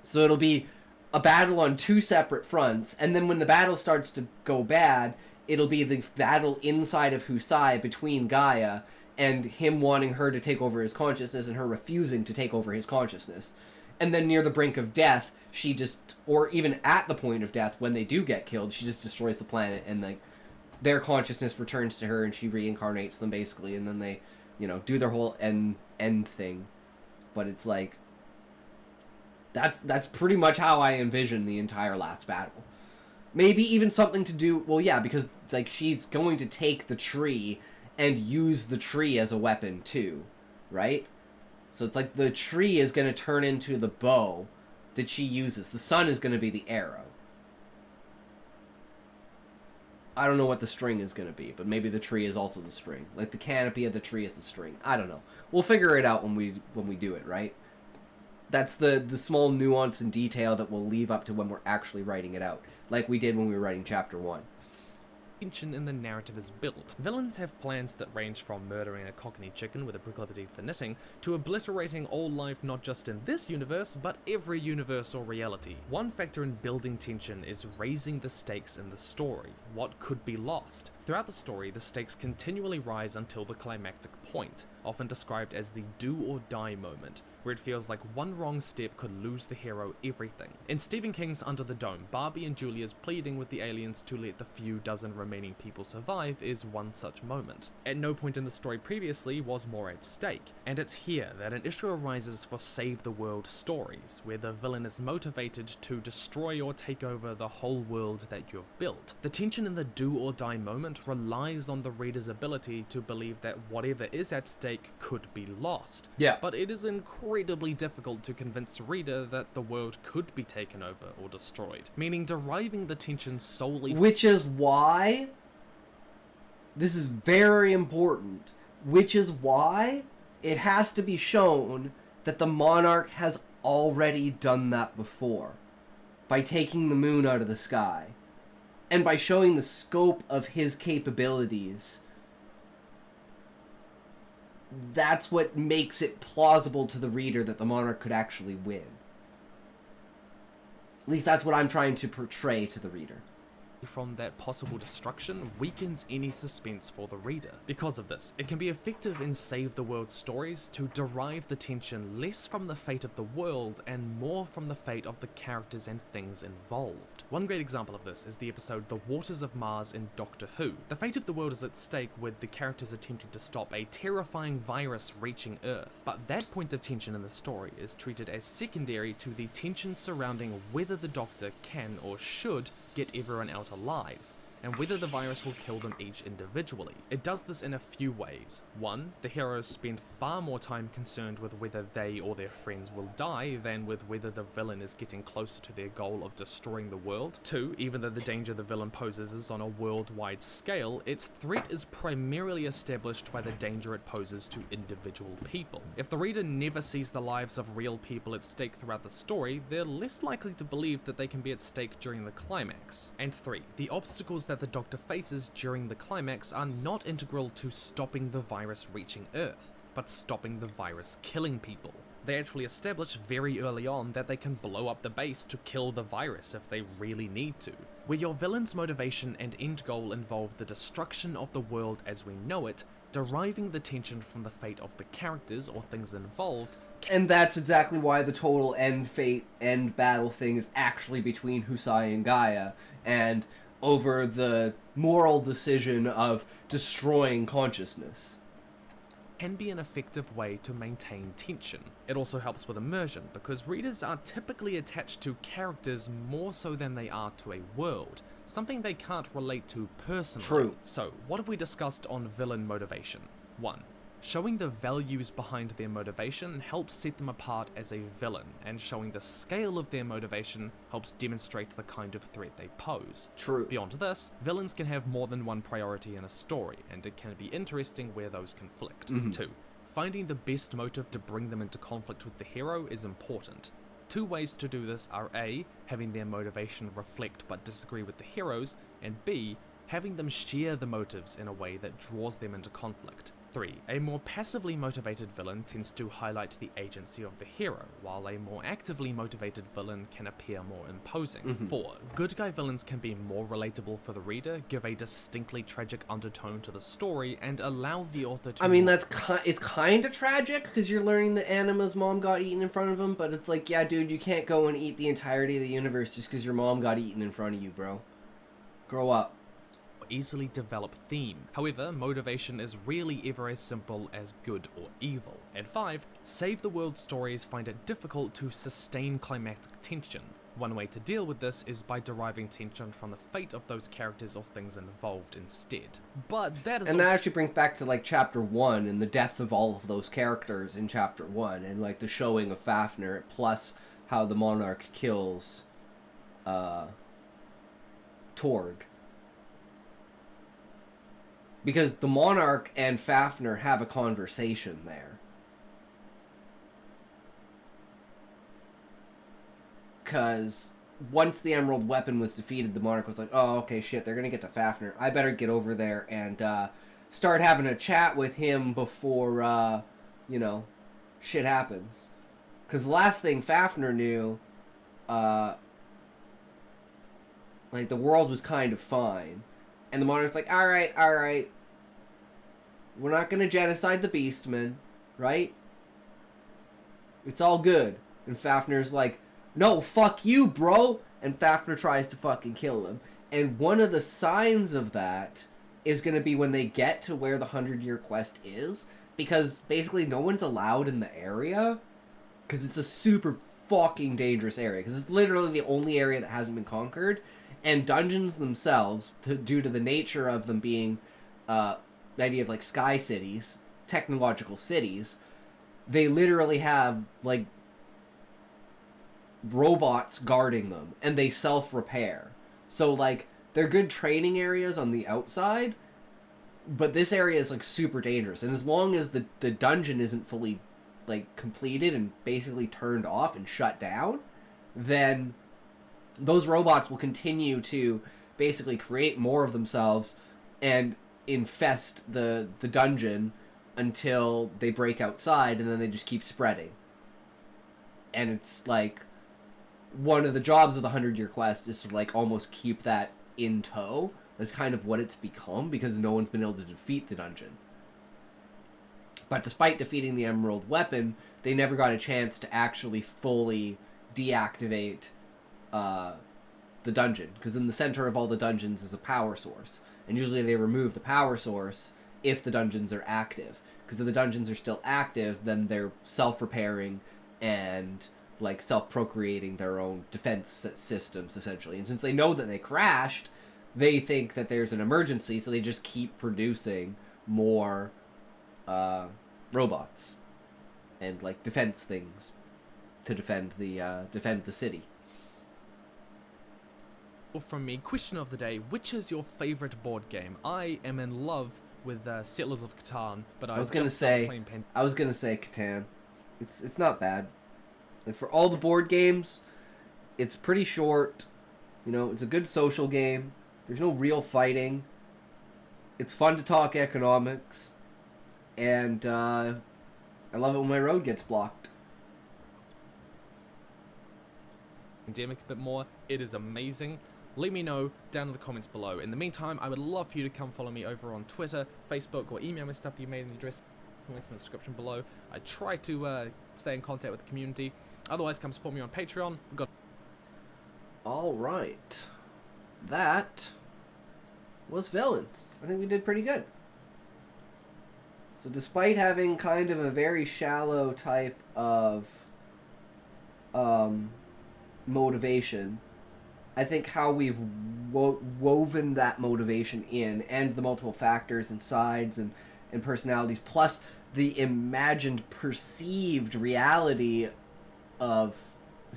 Speaker 1: So it'll be a battle on two separate fronts, and then when the battle starts to go bad, it'll be the battle inside of Husai between Gaia and him wanting her to take over his consciousness and her refusing to take over his consciousness. And then near the brink of death, she just, or even at the point of death, when they do get killed, she just destroys the planet, and like their consciousness returns to her and she reincarnates them basically, and then they, you know, do their whole end thing. But it's like, that's pretty much how I envision the entire last battle. Maybe even something to do, well, yeah, because like she's going to take the tree and use the tree as a weapon too, right? So it's like the tree is going to turn into the bow that she uses. The sun is going to be the arrow. I don't know what the string is going to be, but maybe the tree is also the string. Like the canopy of the tree is the string. I don't know. We'll figure it out when we do it, right? That's the small nuance and detail that we'll leave up to when we're actually writing it out, like we did when we were writing Chapter 1.
Speaker 2: Tension in the narrative is built. Villains have plans that range from murdering a cockney chicken with a proclivity for knitting, to obliterating all life not just in this universe, but every universe or reality. One factor in building tension is raising the stakes in the story, what could be lost. Throughout the story, the stakes continually rise until the climactic point, often described as the do or die moment, where it feels like one wrong step could lose the hero everything. In Stephen King's Under the Dome, Barbie and Julia's pleading with the aliens to let the few dozen remaining people survive is one such moment. At no point in the story previously was more at stake, and it's here that an issue arises for save the world stories, where the villain is motivated to destroy or take over the whole world that you've built. The tension in the do or die moment relies on the reader's ability to believe that whatever is at stake could be lost.
Speaker 1: Yeah.
Speaker 2: But it is incredibly difficult to convince the reader that the world could be taken over or destroyed, meaning deriving the tension solely
Speaker 1: Which is why, this is very important, which is why it has to be shown that the monarch has already done that before, by taking the moon out of the sky, and by showing the scope of his capabilities. That's what makes it plausible to the reader that the monarch could actually win. At least that's what I'm trying to portray to the reader.
Speaker 2: from that possible destruction weakens any suspense for the reader. Because of this, it can be effective in Save the World stories to derive the tension less from the fate of the world and more from the fate of the characters and things involved. One great example of this is the episode The Waters of Mars in Doctor Who. The fate of the world is at stake with the characters attempting to stop a terrifying virus reaching Earth, but that point of tension in the story is treated as secondary to the tension surrounding whether the Doctor can or should get everyone out alive, and whether the virus will kill them each individually. It does this in a few ways. One, the heroes spend far more time concerned with whether they or their friends will die than with whether the villain is getting closer to their goal of destroying the world. Two, even though the danger the villain poses is on a worldwide scale, its threat is primarily established by the danger it poses to individual people. If the reader never sees the lives of real people at stake throughout the story, they're less likely to believe that they can be at stake during the climax. And three, the obstacles that the Doctor faces during the climax are not integral to stopping the virus reaching Earth, but stopping the virus killing people. They actually establish very early on that they can blow up the base to kill the virus if they really need to. Where your villain's motivation and end goal involve the destruction of the world as we know it, deriving the tension from the fate of the characters or things involved.
Speaker 1: And that's exactly why the total end battle thing is actually between Husai and Gaia, and over the moral decision of destroying consciousness.
Speaker 2: Can be an effective way to maintain tension. It also helps with immersion, because readers are typically attached to characters more so than they are to a world, something they can't relate to personally.
Speaker 1: True.
Speaker 2: So, what have we discussed on villain motivation? 1. Showing the values behind their motivation helps set them apart as a villain, and showing the scale of their motivation helps demonstrate the kind of threat they pose.
Speaker 1: True.
Speaker 2: Beyond this, villains can have more than one priority in a story, and it can be interesting where those conflict. 2. Finding the best motive to bring them into conflict with the hero is important. 2 ways to do this are A. having their motivation reflect but disagree with the heroes, and B. having them share the motives in a way that draws them into conflict. 3. A more passively motivated villain tends to highlight the agency of the hero, while a more actively motivated villain can appear more imposing. 4. Good guy villains can be more relatable for the reader, give a distinctly tragic undertone to the story, and allow the author to...
Speaker 1: I mean, it's kind of tragic, because you're learning that Anima's mom got eaten in front of him, but it's like, yeah, dude, you can't go and eat the entirety of the universe just because your mom got eaten in front of you, bro. Grow up.
Speaker 2: Easily develop theme. However, motivation is rarely ever as simple as good or evil. And 5, Save the World stories find it difficult to sustain climactic tension. One way to deal with this is by deriving tension from the fate of those characters or things involved instead. But that is...
Speaker 1: And that actually brings back to, like, Chapter 1 and the death of all of those characters in Chapter 1, and, like, the showing of Fafnir, plus how the Monarch kills, Torg. Because the Monarch and Fafnir have a conversation there. Because once the Emerald Weapon was defeated, the Monarch was like, oh, okay, shit, they're gonna get to Fafnir. I better get over there and start having a chat with him before, shit happens. Because the last thing Fafnir knew, the world was kind of fine. And the Monarch's like, alright. We're not gonna genocide the Beastmen, right? It's all good. And Fafner's like, no, fuck you, bro. And Fafner tries to fucking kill him. And one of the signs of that is going to be when they get to where the 100-year quest is. Because basically no one's allowed in the area. Because it's a super fucking dangerous area. Because it's literally the only area that hasn't been conquered. And dungeons themselves, due to the nature of them being the idea of like sky cities, technological cities, they literally have like robots guarding them, and they self-repair. So like they're good training areas on the outside, but this area is like super dangerous. And as long as the dungeon isn't fully like completed and basically turned off and shut down, then those robots will continue to basically create more of themselves and infest the dungeon until they break outside, and then they just keep spreading. And it's like one of the jobs of the 100-year quest is to like almost keep that in tow. That's kind of what it's become, because no one's been able to defeat the dungeon. But despite defeating the Emerald Weapon, they never got a chance to actually fully deactivate the dungeon, because in the center of all the dungeons is a power source, and usually they remove the power source if the dungeons are active, because if the dungeons are still active, then they're self-repairing and like self-procreating their own defense systems, essentially. And since they know that they crashed, they think that there's an emergency, so they just keep producing more robots and like defense things to defend the city.
Speaker 2: From me, question of the day, which is your favorite board game? I am in love with Settlers of Catan, but I was gonna say
Speaker 1: Catan. It's not bad. Like for all the board games, it's pretty short. You know, it's a good social game. There's no real fighting. It's fun to talk economics, and I love it when my road gets blocked.
Speaker 2: Pandemic a bit more. It is amazing. Let me know down in the comments below. In the meantime, I would love for you to come follow me over on Twitter, Facebook, or email me stuff that you made in the address. Links in the description below. I try to stay in contact with the community. Otherwise, come support me on Patreon. We've got.
Speaker 1: All right, that was Villains. I think we did pretty good. So despite having kind of a very shallow type of motivation, I think how we've woven that motivation in, and the multiple factors and sides and personalities, plus the imagined perceived reality of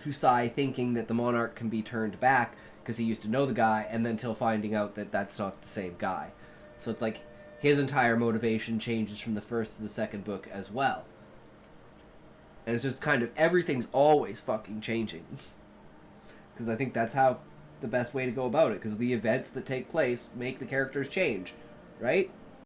Speaker 1: Husai thinking that the monarch can be turned back because he used to know the guy, and then until finding out that that's not the same guy. So it's like his entire motivation changes from the first to the second book as well. And it's just kind of everything's always fucking changing. Because I think that's how the best way to go about it, because the events that take place make the characters change, right?